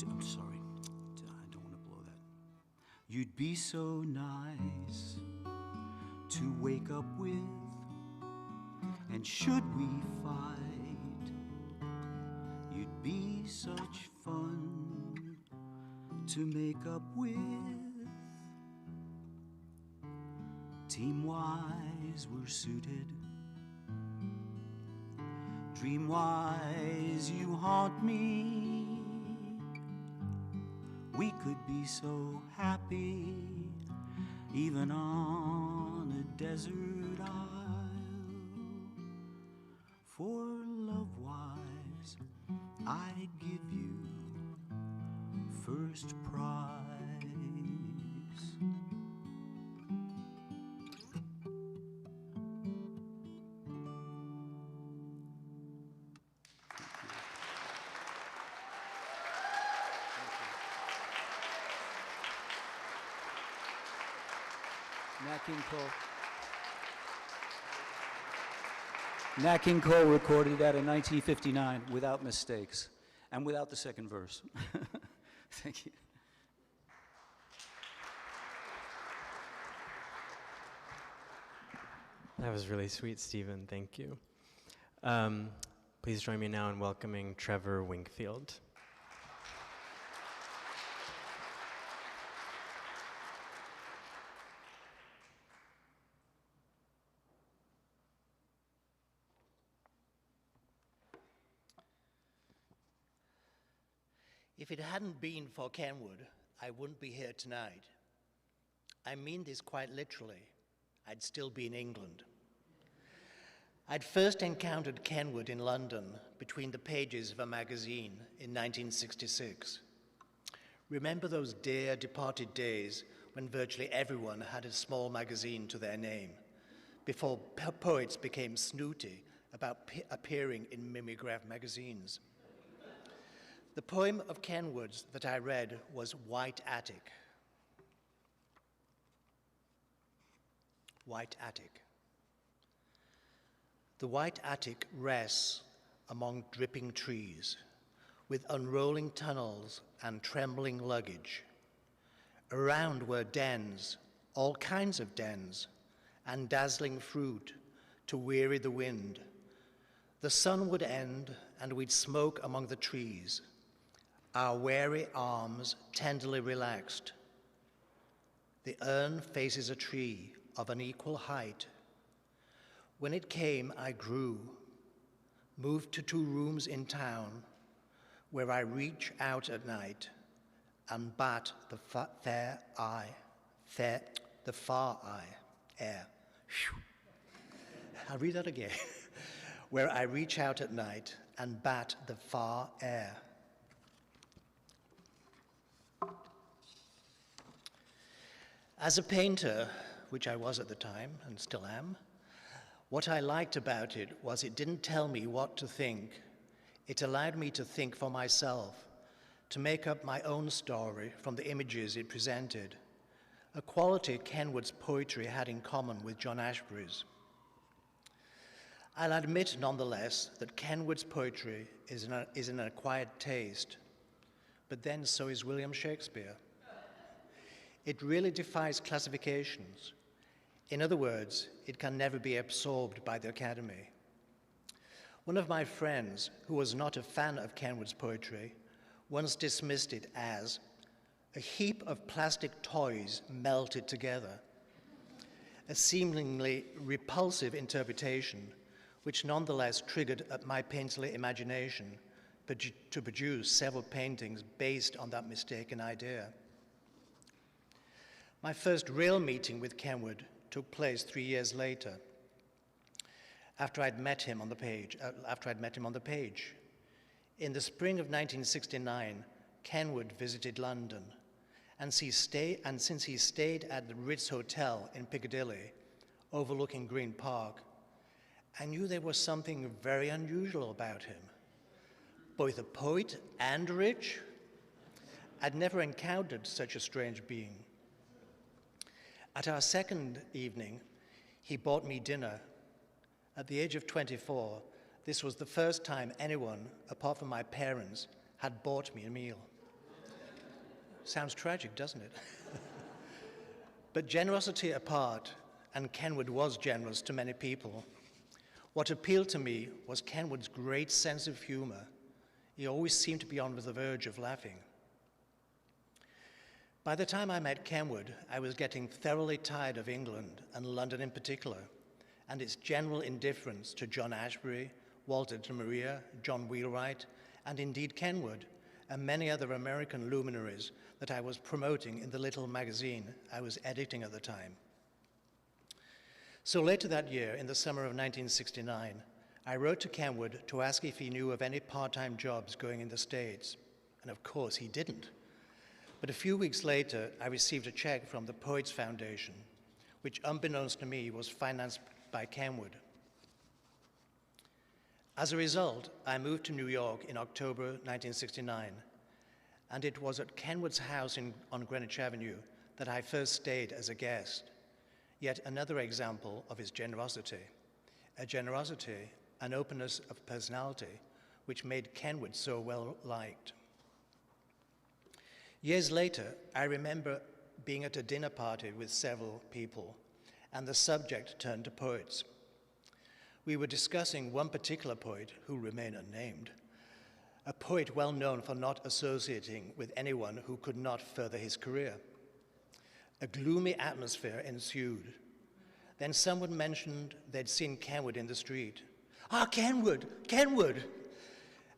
I'm sorry, I don't want to blow that. You'd be so nice to wake up with, and should we fight, you'd be such fun to make up with. Team-wise we're suited. Dream-wise you haunt me. We could be so happy, even on a desert isle. For love-wise, I'd give you first prize. Nat King Cole recorded that in 1959 without mistakes and without the second verse. Thank you. That was really sweet, Stephen. Thank you. Please join me now in welcoming Trevor Winkfield. If it hadn't been for Kenward, I wouldn't be here tonight. I mean this quite literally. I'd still be in England. I'd first encountered Kenward in London between the pages of a magazine in 1966. Remember those dear departed days when virtually everyone had a small magazine to their name, before poets became snooty about appearing in mimeograph magazines. The poem of Kenward's that I read was White Attic. White Attic. The white attic rests among dripping trees, with unrolling tunnels and trembling luggage. Around were dens, all kinds of dens, and dazzling fruit to weary the wind. The sun would end, and we'd smoke among the trees, our weary arms tenderly relaxed. The urn faces a tree of unequal height. When it came, I grew, moved to 2 rooms in town, where I reach out at night and bat the far eye, air. Whew. I'll read that again. Where I reach out at night and bat the far air. As a painter, which I was at the time and still am, what I liked about it was it didn't tell me what to think. It allowed me to think for myself, to make up my own story from the images it presented, a quality Kenward's poetry had in common with John Ashbery's. I'll admit, nonetheless, that Kenward's poetry is an acquired taste, but then so is William Shakespeare. It really defies classifications. In other words, it can never be absorbed by the Academy. One of my friends, who was not a fan of Kenward's poetry, once dismissed it as a heap of plastic toys melted together, a seemingly repulsive interpretation, which nonetheless triggered my painterly imagination to produce several paintings based on that mistaken idea. My first real meeting with Kenward took place 3 years later, after I'd met him on the page. In the spring of 1969, Kenward visited London, and since he stayed at the Ritz Hotel in Piccadilly, overlooking Green Park, I knew there was something very unusual about him. Both a poet and rich, I'd never encountered such a strange being. At our second evening, he bought me dinner. At the age of 24, this was the first time anyone, apart from my parents, had bought me a meal. Sounds tragic, doesn't it? But generosity apart, and Kenward was generous to many people, what appealed to me was Kenward's great sense of humor. He always seemed to be on the verge of laughing. By the time I met Kenward, I was getting thoroughly tired of England, and London in particular, and its general indifference to John Ashbery, Walter de Maria, John Wheelwright, and indeed Kenward, and many other American luminaries that I was promoting in the little magazine I was editing at the time. So later that year, in the summer of 1969, I wrote to Kenward to ask if he knew of any part-time jobs going in the States, and of course he didn't. But a few weeks later, I received a check from the Poets Foundation, which unbeknownst to me was financed by Kenward. As a result, I moved to New York in October 1969, and it was at Kenward's house on Greenwich Avenue that I first stayed as a guest. Yet another example of his generosity, a generosity, an openness of personality, which made Kenward so well liked. Years later, I remember being at a dinner party with several people, and the subject turned to poets. We were discussing one particular poet who remained unnamed, a poet well known for not associating with anyone who could not further his career. A gloomy atmosphere ensued. Then someone mentioned they'd seen Kenward in the street. "Ah, Kenward, Kenward!"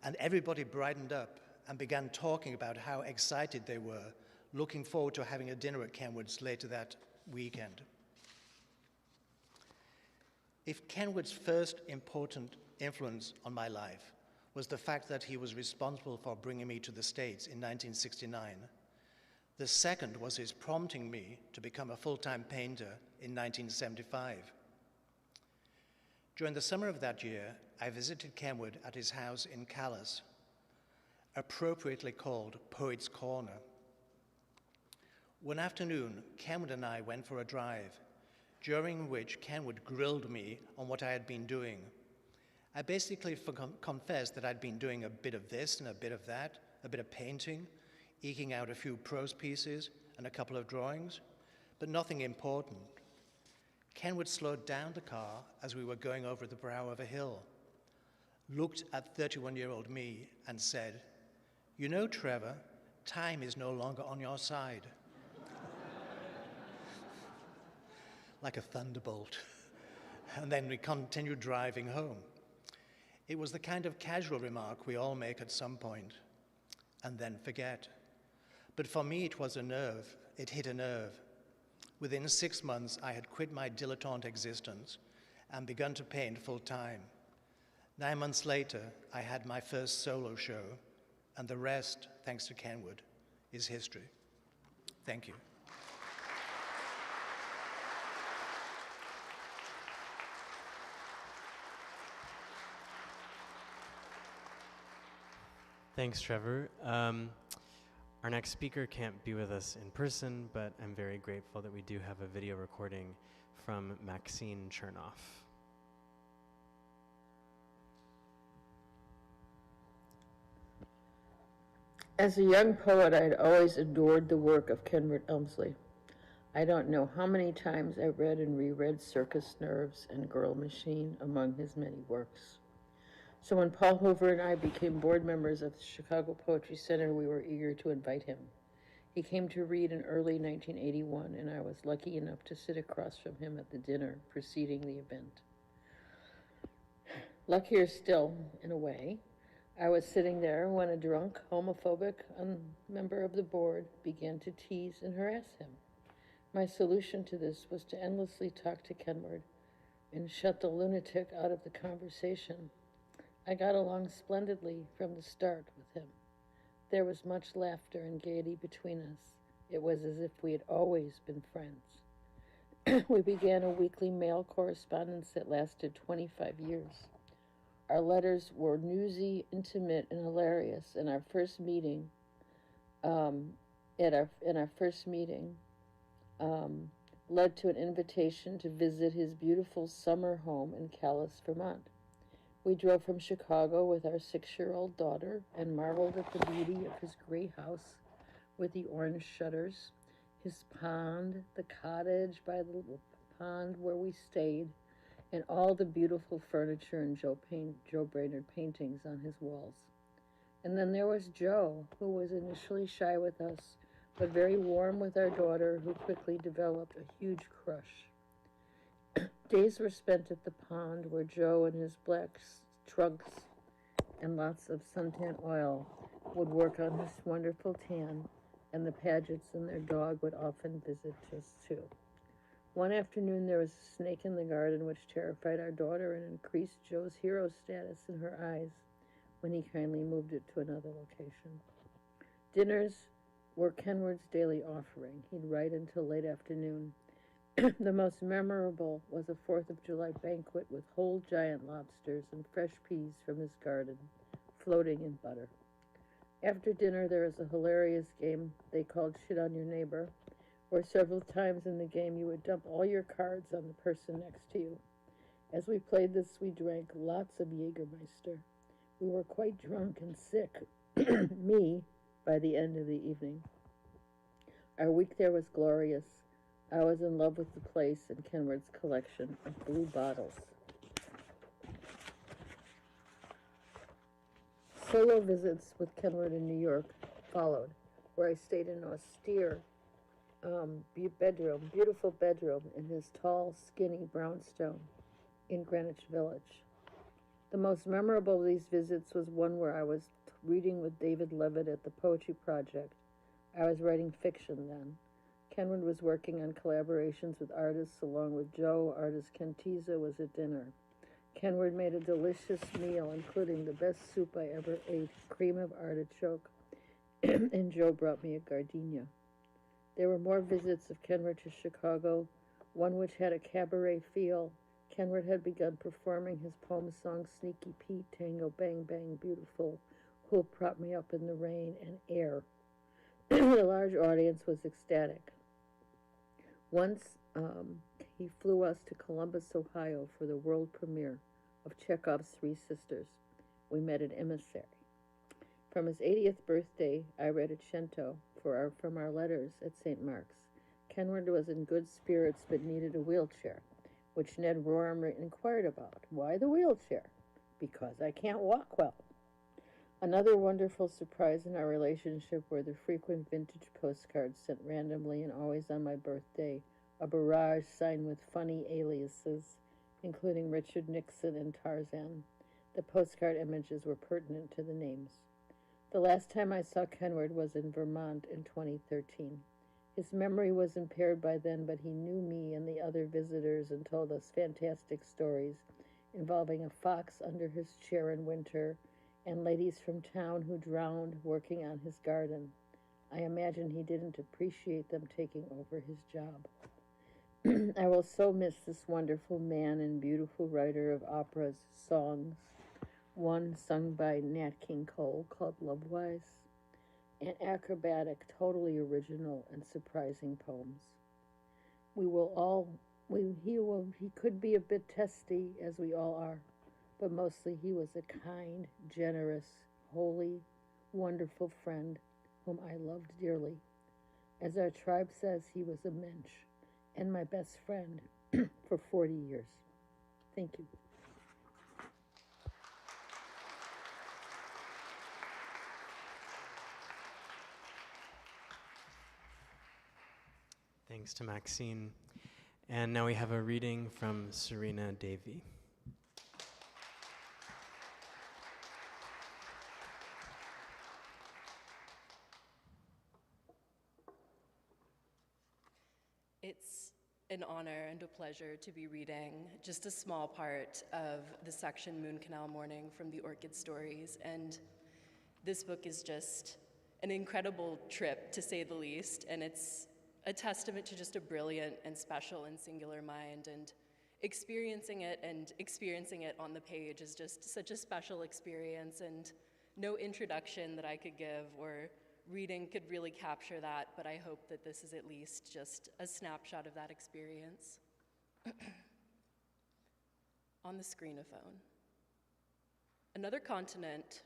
And everybody brightened up and began talking about how excited they were, looking forward to having a dinner at Kenward's later that weekend. If Kenward's first important influence on my life was the fact that he was responsible for bringing me to the States in 1969, the second was his prompting me to become a full-time painter in 1975. During the summer of that year, I visited Kenward at his house in Calais, appropriately called Poets' Corner. One afternoon, Kenward and I went for a drive, during which Kenward grilled me on what I had been doing. I basically confessed that I'd been doing a bit of this and a bit of that, a bit of painting, eking out a few prose pieces and a couple of drawings, but nothing important. Kenward slowed down the car as we were going over the brow of a hill, looked at 31-year-old me and said, "You know, Trevor, time is no longer on your side." Like a thunderbolt. And then we continued driving home. It was the kind of casual remark we all make at some point and then forget. But for me, it was a nerve. It hit a nerve. Within 6 months, I had quit my dilettante existence and begun to paint full-time. 9 months later, I had my first solo show, and the rest, thanks to Kenward, is history. Thank you. Thanks, Trevor. Our next speaker can't be with us in person, but I'm very grateful that we do have a video recording from Maxine Chernoff. As a young poet, I had always adored the work of Kenward Elmslie. I don't know how many times I read and reread Circus Nerves and Girl Machine among his many works. So when Paul Hoover and I became board members of the Chicago Poetry Center, we were eager to invite him. He came to read in early 1981, and I was lucky enough to sit across from him at the dinner preceding the event. Luckier still, in a way, I was sitting there when a drunk, homophobic member of the board began to tease and harass him. My solution to this was to endlessly talk to Kenward and shut the lunatic out of the conversation. I got along splendidly from the start with him. There was much laughter and gaiety between us. It was as if we had always been friends. We began a weekly mail correspondence that lasted 25 years. Our letters were newsy, intimate, and hilarious. In our first meeting, led to an invitation to visit his beautiful summer home in Calais, Vermont. We drove from Chicago with our 6-year-old daughter and marveled at the beauty of his gray house with the orange shutters, his pond, the cottage by the little pond where we stayed, and all the beautiful furniture and Joe Brainerd paintings on his walls. And then there was Joe, who was initially shy with us, but very warm with our daughter, who quickly developed a huge crush. Days were spent at the pond where Joe in his black trunks and lots of suntan oil would work on his wonderful tan, and the Padgetts and their dog would often visit us too. One afternoon there was a snake in the garden which terrified our daughter and increased Joe's hero status in her eyes when he kindly moved it to another location. Dinners were Kenward's daily offering. He'd write until late afternoon. The most memorable was a 4th of July banquet with whole giant lobsters and fresh peas from his garden, floating in butter. After dinner, there was a hilarious game they called Shit on Your Neighbor, where several times in the game you would dump all your cards on the person next to you. As we played this, we drank lots of Jägermeister. We were quite drunk and sick, me, by the end of the evening. Our week there was glorious. I was in love with the place and Kenward's collection of blue bottles. Solo visits with Kenward in New York followed, where I stayed in an austere beautiful bedroom in his tall, skinny brownstone in Greenwich Village. The most memorable of these visits was one where I was reading with David Levitt at the Poetry Project. I was writing fiction then. Kenward was working on collaborations with artists along with Joe. Artist Kentiza was at dinner. Kenward made a delicious meal, including the best soup I ever ate, cream of artichoke, and Joe brought me a gardenia. There were more visits of Kenward to Chicago, one which had a cabaret feel. Kenward had begun performing his poem song Sneaky Pete, Tango Bang Bang Beautiful, Who'll Prop Me Up in the Rain, and Air. The large audience was ecstatic. Once he flew us to Columbus, Ohio for the world premiere of Chekhov's Three Sisters. We met at Emcee. From his 80th birthday, I read a cento from our letters at St. Mark's. Kenward was in good spirits but needed a wheelchair, which Ned Rorem inquired about. Why the wheelchair? Because I can't walk well. Another wonderful surprise in our relationship were the frequent vintage postcards sent randomly and always on my birthday, a barrage signed with funny aliases, including Richard Nixon and Tarzan. The postcard images were pertinent to the names. The last time I saw Kenward was in Vermont in 2013. His memory was impaired by then, but he knew me and the other visitors and told us fantastic stories involving a fox under his chair in winter and ladies from town who drowned working on his garden. I imagine he didn't appreciate them taking over his job. I will so miss this wonderful man and beautiful writer of operas, songs, one sung by Nat King Cole called Lovewise, and acrobatic, totally original and surprising poems. He could be a bit testy, as we all are, but mostly he was a kind, generous, holy, wonderful friend whom I loved dearly. As our tribe says, he was a mensch and my best friend for 40 years. Thank you. Thanks to Maxine. And now we have a reading from Serena Davey. It's an honor and a pleasure to be reading just a small part of the section Moon Canal Morning from the Orchid Stories, and this book is just an incredible trip, to say the least, and it's a testament to just a brilliant and special and singular mind, and experiencing it on the page is just such a special experience, and no introduction that I could give or reading could really capture that, but I hope that this is at least just a snapshot of that experience. On the screen-a-phone. Another continent.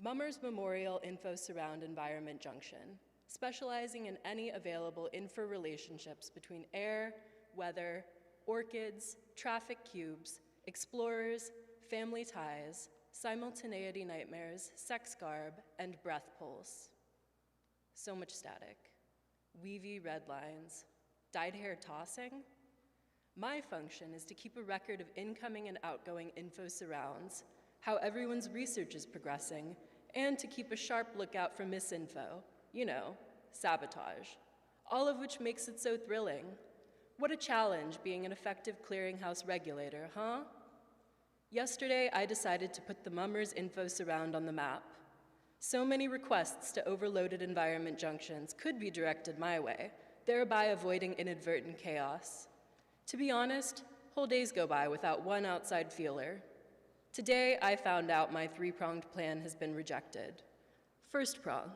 Mummers Memorial Info Surround Environment Junction, specializing in any available info relationships between air, weather, orchids, traffic cubes, explorers, family ties, simultaneity nightmares, sex garb, and breath pulse. So much static. Weavy red lines. Dyed hair tossing? My function is to keep a record of incoming and outgoing info surrounds, how everyone's research is progressing, and to keep a sharp lookout for misinfo, you know, sabotage, all of which makes it so thrilling. What a challenge being an effective clearinghouse regulator, huh? Yesterday, I decided to put the Mummers info surround on the map. So many requests to overloaded environment junctions could be directed my way, thereby avoiding inadvertent chaos. To be honest, whole days go by without one outside feeler. Today, I found out my three-pronged plan has been rejected. First prong,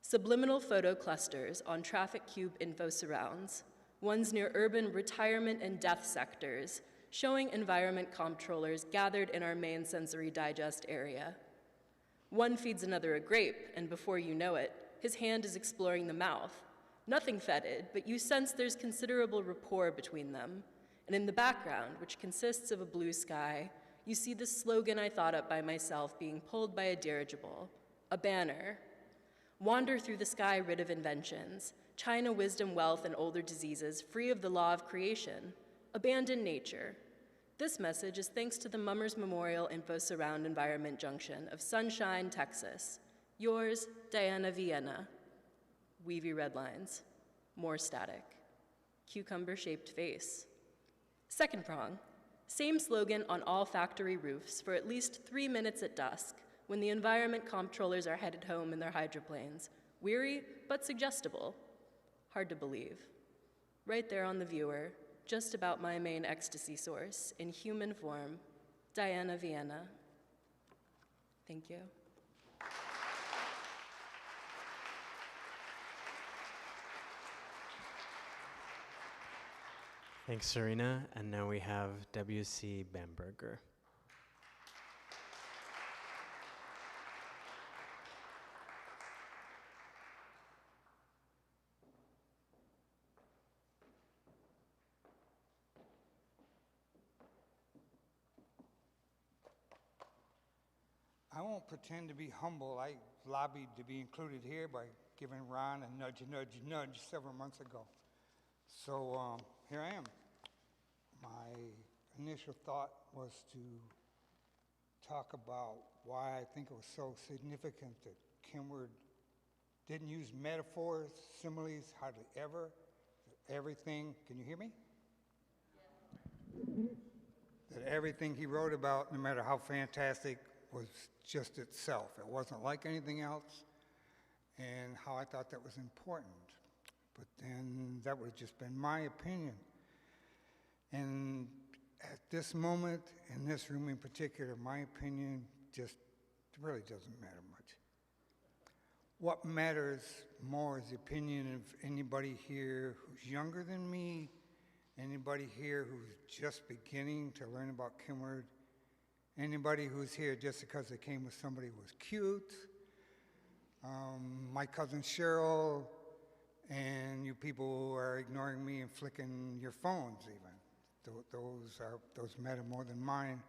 subliminal photo clusters on traffic cube info surrounds, ones near urban retirement and death sectors, showing environment comptrollers gathered in our main sensory digest area. One feeds another a grape, and before you know it, his hand is exploring the mouth. Nothing fetid, but you sense there's considerable rapport between them. And in the background, which consists of a blue sky, you see the slogan I thought up by myself being pulled by a dirigible, a banner. Wander through the sky rid of inventions, China wisdom, wealth, and older diseases, free of the law of creation. Abandon nature. This message is thanks to the Mummers Memorial Info Surround Environment Junction of Sunshine, Texas. Yours, Diana Vienna. Weavy red lines. More static. Cucumber-shaped face. Second prong. Same slogan on all factory roofs for at least 3 minutes at dusk when the environment comptrollers are headed home in their hydroplanes. Weary, but suggestible. Hard to believe. Right there on the viewer, just about my main ecstasy source, in human form, Diana Vienna. Thank you. Thanks, Serena. And now we have W.C. Bamberger. I won't pretend to be humble. I lobbied to be included here by giving Ron a nudge, nudge, nudge several months ago. So here I am. My initial thought was to talk about why I think it was so significant that Kenward didn't use metaphors, similes, hardly ever. That everything, can you hear me? Yeah. That everything he wrote about, no matter how fantastic, was just itself. It wasn't like anything else, and how I thought that was important. But then that would have just been my opinion. And at this moment, in this room in particular, my opinion just really doesn't matter much. What matters more is the opinion of anybody here who's younger than me, anybody here who's just beginning to learn about Kenward, anybody who's here just because they came with somebody who was cute, my cousin Cheryl, and you people who are ignoring me and flicking your phones even. Those matter more than mine,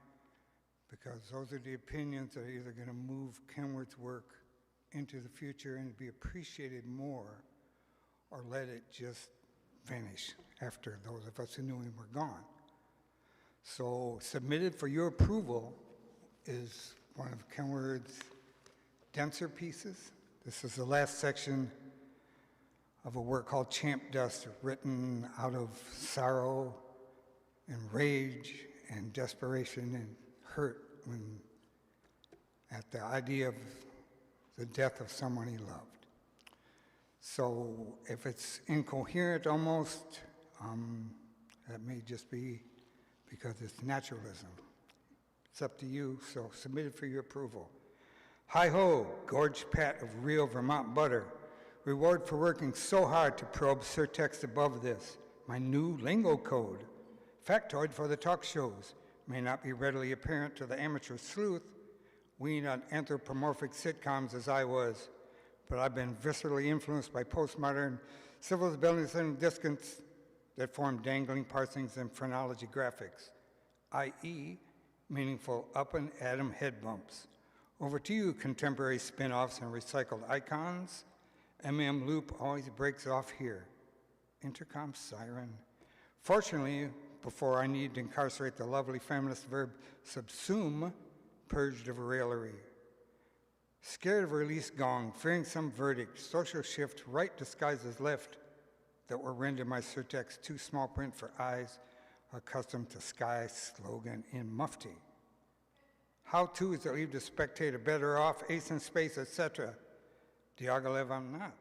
because those are the opinions that are either going to move Kenward's work into the future and be appreciated more, or let it just vanish after those of us who knew him were gone. So submitted for your approval is one of Kenward's denser pieces. This is the last section of a work called Champ Dust, written out of sorrow and rage and desperation and hurt at the idea of the death of someone he loved. So if it's incoherent almost, that may just be because it's naturalism. It's up to you, so submitted for your approval. Hi-ho, gorged pat of real Vermont butter. Reward for working so hard to probe surtext above this. My new lingo code. Factoid for the talk shows. May not be readily apparent to the amateur sleuth, weaned on anthropomorphic sitcoms as I was, but I've been viscerally influenced by postmodern civilization discounts that form dangling parsings and phrenology graphics, i.e., meaningful up and atom head bumps. Over to you, contemporary spin-offs and recycled icons. loop always breaks off here. Intercom siren. Fortunately, before I need to incarcerate the lovely feminist verb subsume, purged of raillery. Scared of release gong, fearing some verdict, social shift, right disguised as left, that will render my surtext too small print for eyes accustomed to sky slogan in mufti. How-tos that leave the spectator better off, ace in space, etc. Diaghilev I'm not.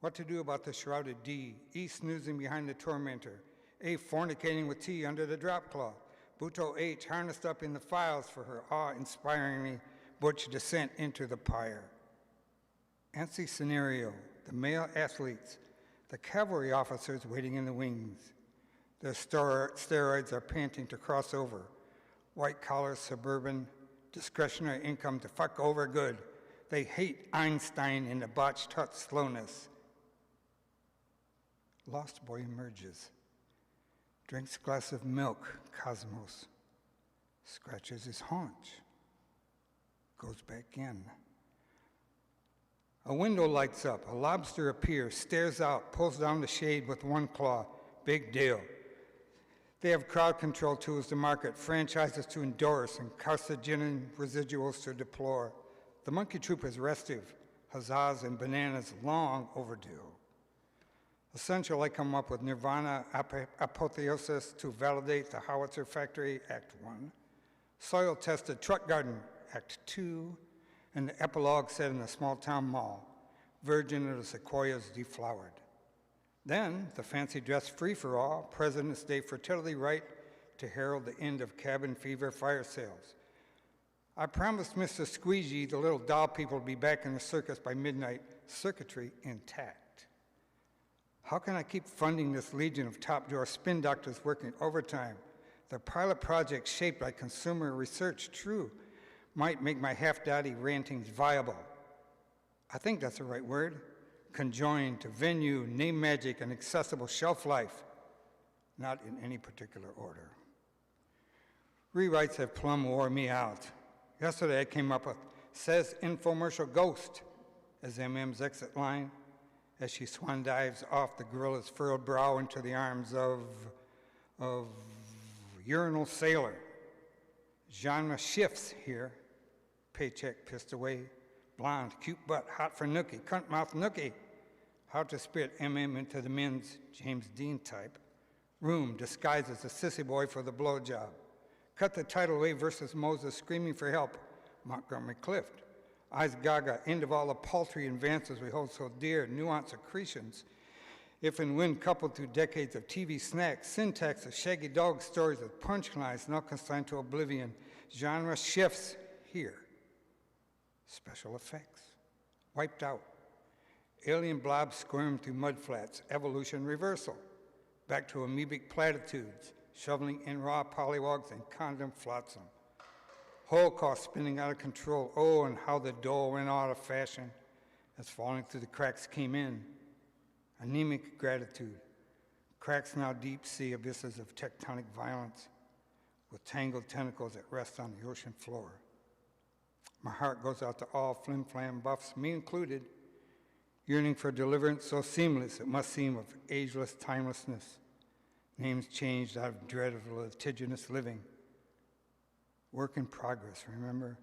What to do about the shrouded D, E snoozing behind the tormentor, A fornicating with T under the drop cloth, Buto H harnessed up in the files for her awe-inspiringly butch descent into the pyre. Antsy scenario, the male athletes, the cavalry officers waiting in the wings. Their steroids are panting to cross over. White-collar, suburban, discretionary income to fuck over good. They hate Einstein in the botched hut slowness. Lost boy emerges. Drinks glass of milk, Cosmos. Scratches his haunch. Goes back in. A window lights up. A lobster appears, stares out, pulls down the shade with one claw. Big deal. They have crowd control tools to market, franchises to endorse, and carcinogen residuals to deplore. The monkey troop is restive. Huzzahs and bananas long overdue. Essential I come up with Nirvana apotheosis to validate the howitzer factory, Act 1. Soil-tested truck garden, Act 2. And the epilogue set in a small-town mall, virgin of the sequoias deflowered. Then, the fancy dress free-for-all, President's Day fertility rite to herald the end of cabin fever fire sales. I promised Mr. Squeegee, the little doll people, to be back in the circus by midnight, circuitry intact. How can I keep funding this legion of top-drawer spin doctors working overtime? The pilot project shaped by consumer research, true, might make my half-daddy rantings viable. I think that's the right word. Conjoined to venue, name magic, and accessible shelf life, not in any particular order. Rewrites have plumb wore me out. Yesterday I came up with, says infomercial ghost, as MM's exit line, as she swan dives off the gorilla's furrowed brow into the arms of urinal sailor. Genre shifts here. Paycheck pissed away. Blonde, cute butt, hot for nookie, cunt mouth nookie. How to spirit MM into the men's James Dean type. Room disguised as a sissy boy for the blowjob. Cut the tidal wave versus Moses screaming for help. Montgomery Clift. Eyes gaga, end of all the paltry advances we hold so dear, nuance accretions. If and when coupled through decades of TV snacks, syntax of shaggy dog stories with punchlines now consigned to oblivion. Genre shifts here. Special effects. Wiped out. Alien blobs squirm through mudflats. Evolution reversal. Back to amoebic platitudes. Shoveling in raw polywogs and condom flotsam. Holocaust spinning out of control. Oh, and how the dough went out of fashion as falling through the cracks came in. Anemic gratitude. Cracks now deep sea abysses of tectonic violence with tangled tentacles that rest on the ocean floor. My heart goes out to all flim-flam buffs, me included, yearning for deliverance so seamless it must seem of ageless timelessness. Names changed out of dread of litigious living. Work in progress, remember?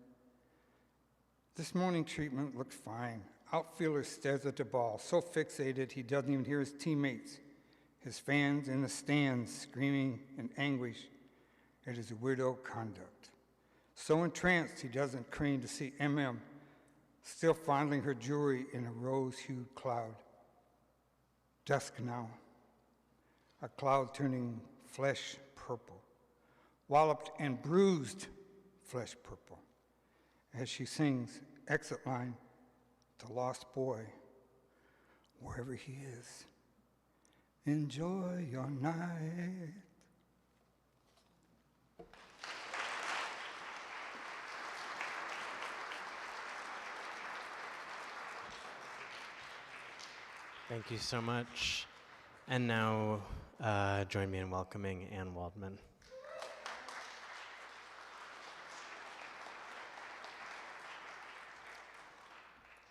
This morning treatment looked fine. Outfielder stares at the ball, so fixated he doesn't even hear his teammates. His fans in the stands screaming in anguish at his weirdo conduct. So entranced he doesn't crane to see MM still fondling her jewelry in a rose-hued cloud. Dusk now, a cloud turning flesh purple, walloped and bruised flesh purple, as she sings exit line to Lost Boy, wherever he is. Enjoy your night. Thank you so much. And now join me in welcoming Anne Waldman.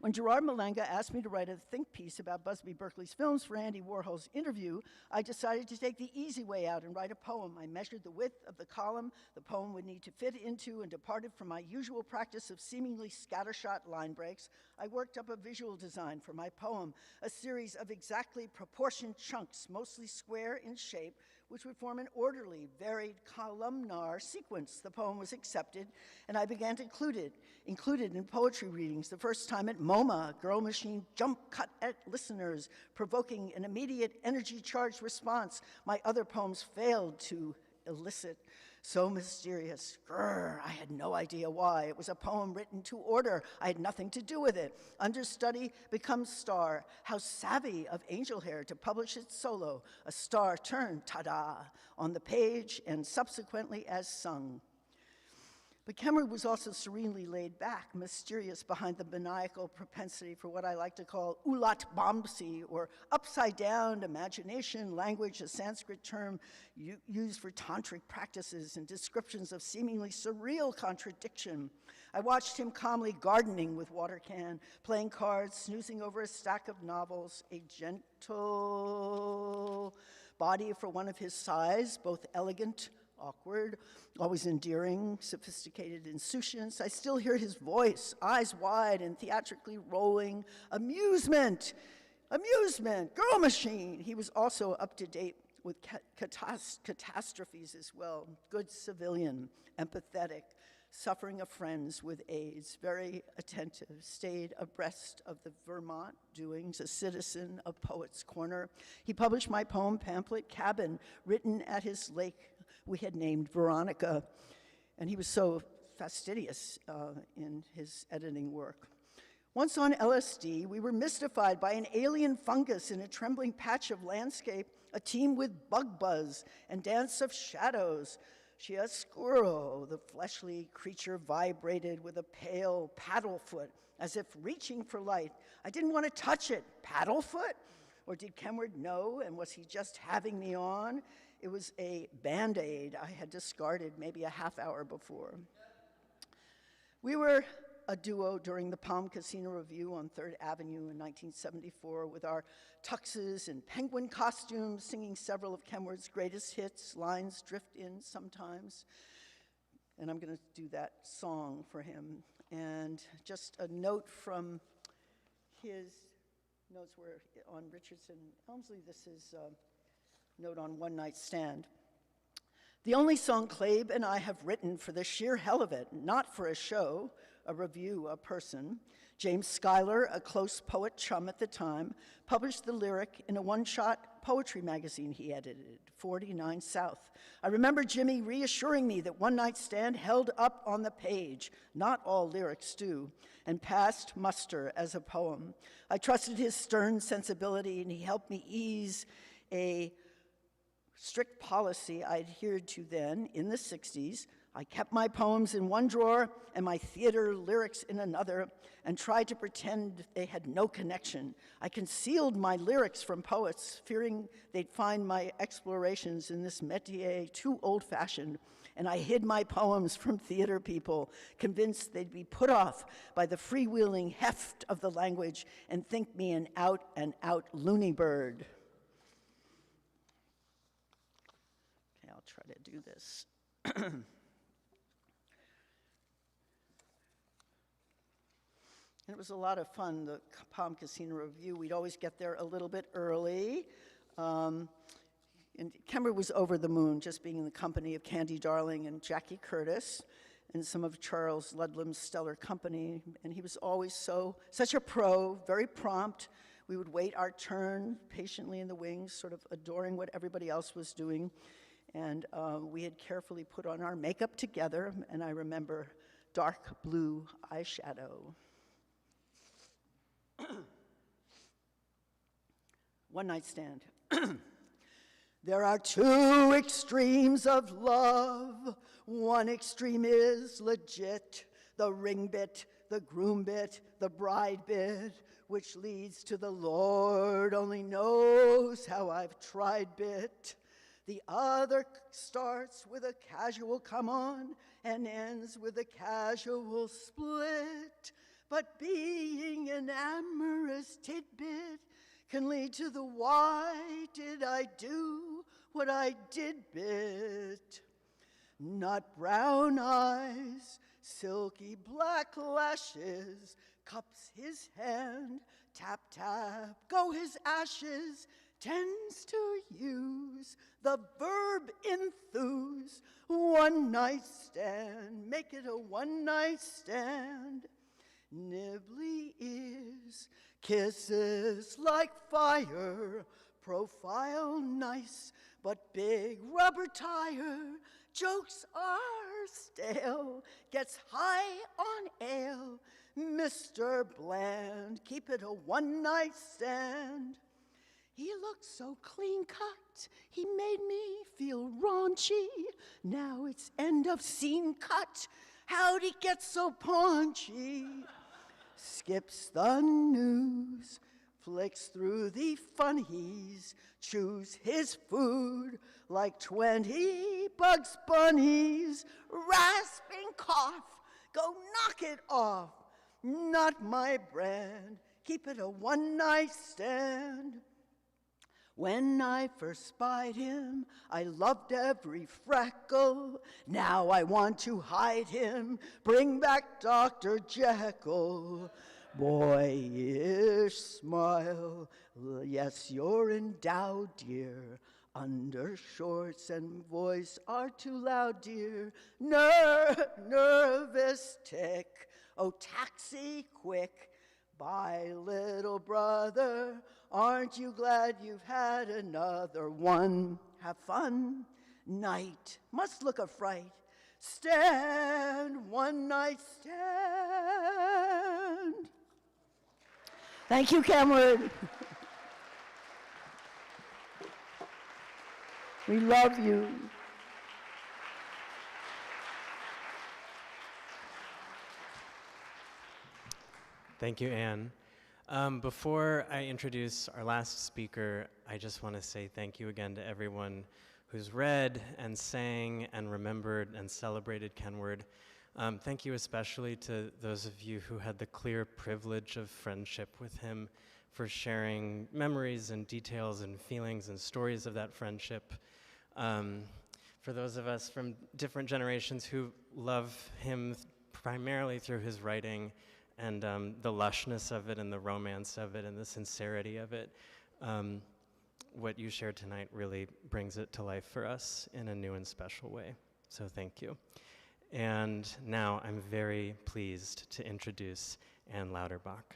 When Gerard Malanga asked me to write a think piece about Busby Berkeley's films for Andy Warhol's interview, I decided to take the easy way out and write a poem. I measured the width of the column the poem would need to fit into and departed from my usual practice of seemingly scattershot line breaks. I worked up a visual design for my poem, a series of exactly proportioned chunks, mostly square in shape, which would form an orderly, varied columnar sequence. The poem was accepted, and I began to include it in poetry readings, the first time at MoMA, Girl Machine jump cut at listeners, provoking an immediate energy-charged response my other poems failed to elicit. So mysterious. Grrr, I had no idea why. It was a poem written to order. I had nothing to do with it. Understudy becomes star. How savvy of Angel Hair to publish it solo. A star turned, ta-da, on the page and subsequently as sung. But Kenward was also serenely laid back, mysterious behind the maniacal propensity for what I like to call ulat bombsi, or upside-down imagination, language, a Sanskrit term used for tantric practices and descriptions of seemingly surreal contradiction. I watched him calmly gardening with water can, playing cards, snoozing over a stack of novels, a gentle body for one of his size, both elegant, awkward, always endearing, sophisticated insouciance. I still hear his voice, eyes wide and theatrically rolling. Amusement, amusement, Girl Machine. He was also up to date with catastrophes as well. Good civilian, empathetic, suffering of friends with AIDS, very attentive, stayed abreast of the Vermont doings, a citizen of Poets' Corner. He published my poem pamphlet, Cabin, written at his lake we had named Veronica, and he was so fastidious in his editing work. Once on LSD, we were mystified by an alien fungus in a trembling patch of landscape, a team with bug buzz and dance of shadows. Chiaroscuro, the fleshly creature vibrated with a pale paddle foot, as if reaching for light. I didn't want to touch it. Paddle foot? Or did Kenward know, and was he just having me on? It was a Band-Aid I had discarded maybe a half hour before. We were a duo during the Palm Casino Review on 3rd Avenue in 1974 with our tuxes and penguin costumes, singing several of Kenward's greatest hits. Lines drift in sometimes. And I'm going to do that song for him. And just a note from his notes were on Richardson Elmslie. This is note on One Night Stand. The only song Clabe and I have written for the sheer hell of it, not for a show, a review, a person. James Schuyler, a close poet chum at the time, published the lyric in a one-shot poetry magazine he edited, 49 South. I remember Jimmy reassuring me that One Night Stand held up on the page, not all lyrics do, and passed muster as a poem. I trusted his stern sensibility, and he helped me ease a strict policy I adhered to then in the 60s. I kept my poems in one drawer and my theater lyrics in another and tried to pretend they had no connection. I concealed my lyrics from poets, fearing they'd find my explorations in this métier too old-fashioned, and I hid my poems from theater people, convinced they'd be put off by the freewheeling heft of the language and think me an out-and-out loony bird. I'll try to do this. And it was a lot of fun, the Palm Casino Review. We'd always get there a little bit early. And Kenward was over the moon, just being in the company of Candy Darling and Jackie Curtis and some of Charles Ludlam's stellar company. And he was always such a pro, very prompt. We would wait our turn patiently in the wings, sort of adoring what everybody else was doing. And we had carefully put on our makeup together, and I remember dark blue eyeshadow. One Night Stand. There are two extremes of love. One extreme is legit, the ring bit, the groom bit, the bride bit, which leads to the Lord only knows how I've tried bit. The other starts with a casual come on and ends with a casual split. but being an amorous tidbit can lead to the why did I do what I did bit. Nut brown eyes, silky black lashes, cups his hand, tap, tap, go his ashes, tends to use the verb enthuse, one night stand, make it a one night stand. Nibbly ears, kisses like fire, profile nice, but big rubber tire, jokes are stale, gets high on ale, Mr. Bland, keep it a one night stand. He looked so clean cut, he made me feel raunchy. Now it's end of scene cut, how'd he get so paunchy? Skips the news, flicks through the funnies, chews his food like 20 Bugs Bunnies. Rasping cough, go knock it off, not my brand, keep it a one night stand. When I first spied him, I loved every freckle. Now I want to hide him, bring back Dr. Jekyll. Boyish smile, yes, you're endowed, dear. Undershorts and voice are too loud, dear. Nervous tick, oh, taxi quick. Bye, little brother, aren't you glad you've had another one? Have fun. Night must look a fright. Stand, one night stand. Thank you, Kenward. We love you. Thank you, Anne. Before I introduce our last speaker, I just want to say thank you again to everyone who's read and sang and remembered and celebrated Kenward. Thank you especially to those of you who had the clear privilege of friendship with him, for sharing memories and details and feelings and stories of that friendship. For those of us from different generations who love him primarily through his writing, and the lushness of it and the romance of it and the sincerity of it. What you shared tonight really brings it to life for us in a new and special way. So thank you. And now I'm very pleased to introduce Anne Lauterbach.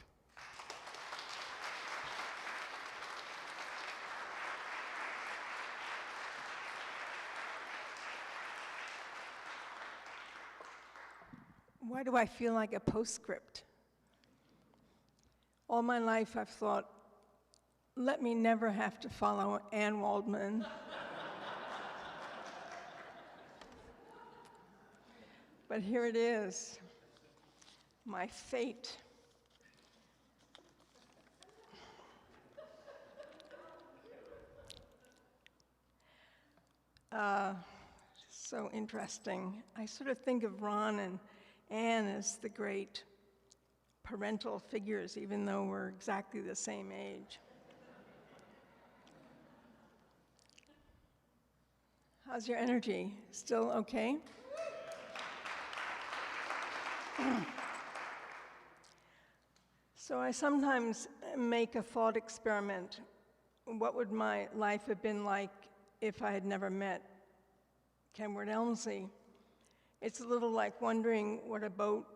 Why do I feel like a postscript? All my life I've thought, let me never have to follow Anne Waldman. But here it is, my fate. So interesting. I sort of think of Ron and Anne as the great parental figures, even though we're exactly the same age. How's your energy? Still okay? So I sometimes make a thought experiment. What would my life have been like if I had never met Kenward Elmslie? It's a little like wondering what a boat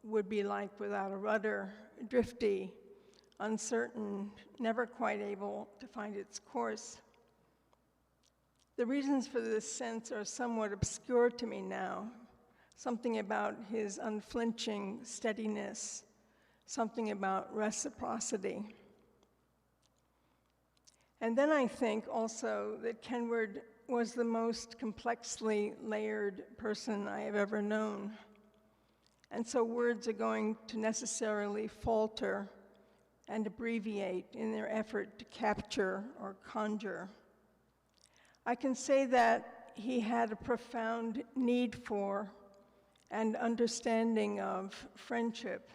would be like without a rudder, drifty, uncertain, never quite able to find its course. The reasons for this sense are somewhat obscure to me now. Something about his unflinching steadiness, something about reciprocity. And then I think also that Kenward was the most complexly layered person I have ever known. And so words are going to necessarily falter and abbreviate in their effort to capture or conjure. I can say that he had a profound need for and understanding of friendship,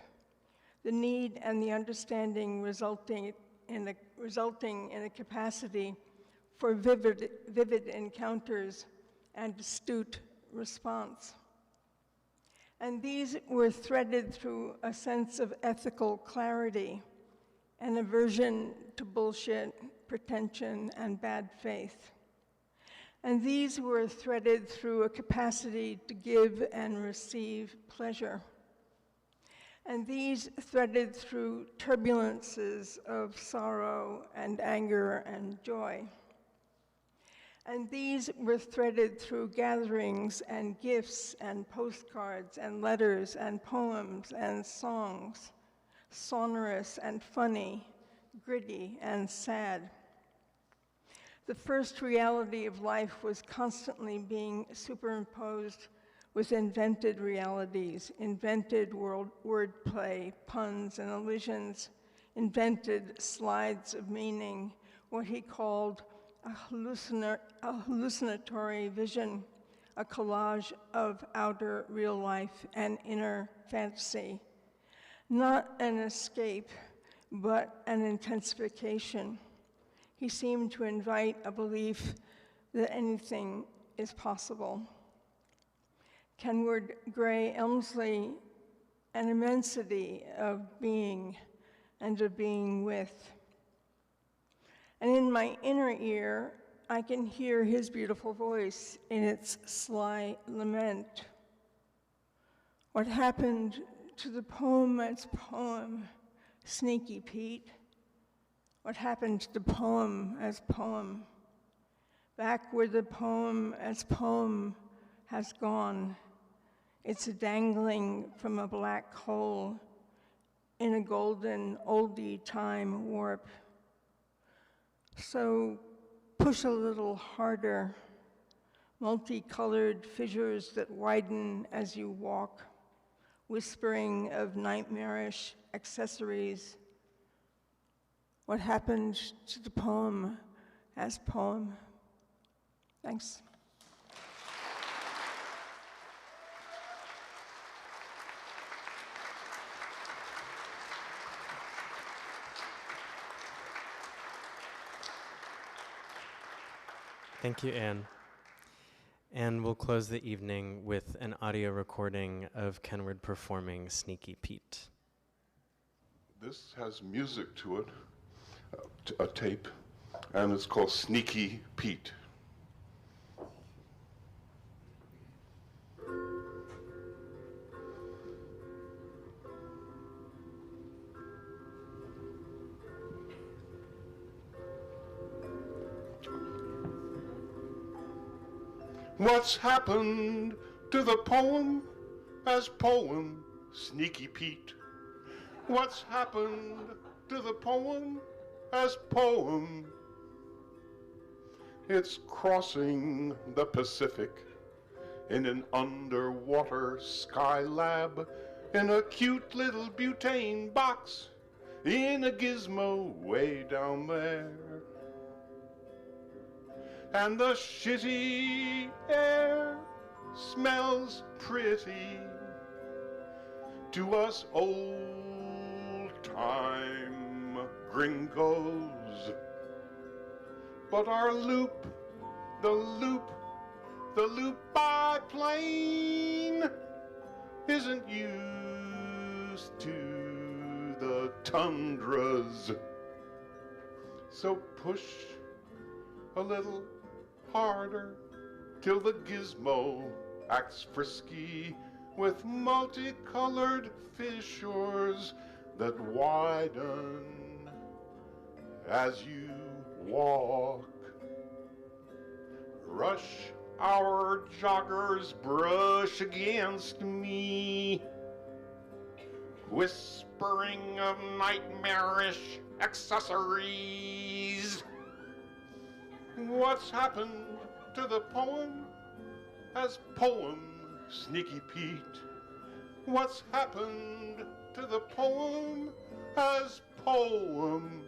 the need and the understanding resulting in a capacity for vivid encounters and astute response. And these were threaded through a sense of ethical clarity, an aversion to bullshit, pretension, and bad faith. And these were threaded through a capacity to give and receive pleasure. And these threaded through turbulences of sorrow and anger and joy. And these were threaded through gatherings and gifts and postcards and letters and poems and songs, sonorous and funny, gritty and sad. The first reality of life was constantly being superimposed with invented realities, invented wordplay, puns and allusions, invented slides of meaning, what he called a hallucinatory vision, a collage of outer real life and inner fantasy. Not an escape, but an intensification. He seemed to invite a belief that anything is possible. Kenward Elmslie, an immensity of being and of being with. And in my inner ear, I can hear his beautiful voice in its sly lament. What happened to the poem as poem, Sneaky Pete? What happened to the poem as poem? Back where the poem as poem has gone, it's dangling from a black hole in a golden oldie time warp. So push a little harder, multicolored fissures that widen as you walk, whispering of nightmarish accessories. What happened to the poem as poem? Thanks. Thank you, Anne. And we'll close the evening with an audio recording of Kenward performing Sneaky Pete. This has music to it, a tape, and it's called Sneaky Pete. What's happened to the poem as poem, Sneaky Pete? What's happened to the poem as poem? It's crossing the Pacific in an underwater sky lab, in a cute little butane box, in a gizmo way down there. And the shitty air smells pretty to us old-time gringos. But our loop biplane isn't used to the tundras. So push a little harder till the gizmo acts frisky with multicolored fissures that widen as you walk. Rush hour joggers brush against me, whispering of nightmarish accessories. What's happened to the poem as poem, Sneaky Pete? What's happened to the poem as poem?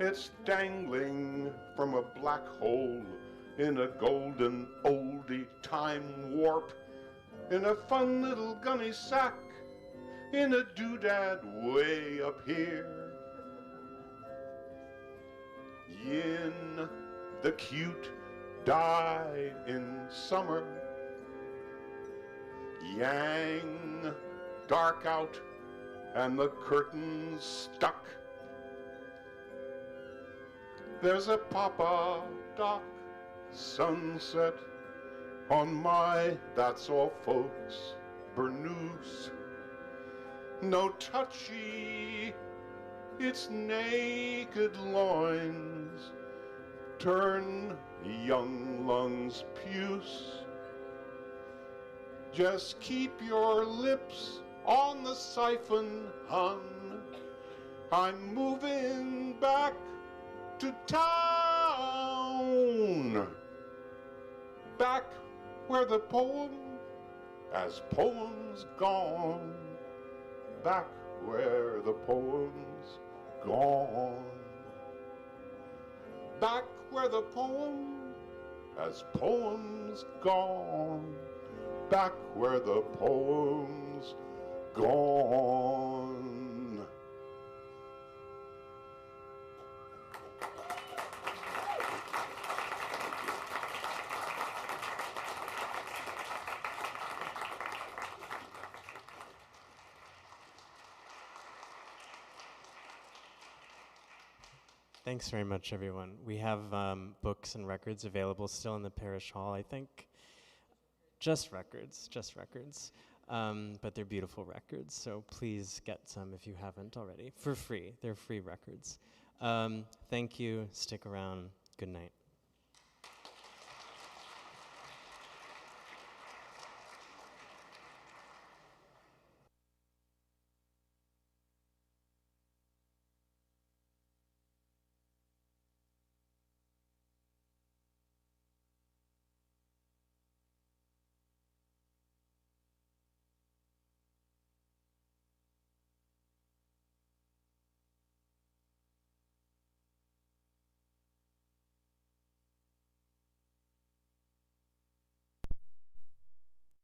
It's dangling from a black hole in a golden oldie time warp, in a fun little gunny sack, in a doodad way up here. Yin, the cute die in summer. Yang, dark out and the curtains stuck. There's a Papa Doc sunset on my That's All Folks burnoose. No touchy, its naked loins turn young lungs puce. Just keep your lips on the siphon, hun. I'm moving back to town. Back where the poem, as poems gone. Back where the poem's gone. Back where the poem, as poems gone. Back where the poem's gone. Thanks very much, everyone. We have books and records available still in the parish hall, I think. Just records. But they're beautiful records, so please get some if you haven't already, for free. They're free records. Thank you. Stick around. Good night.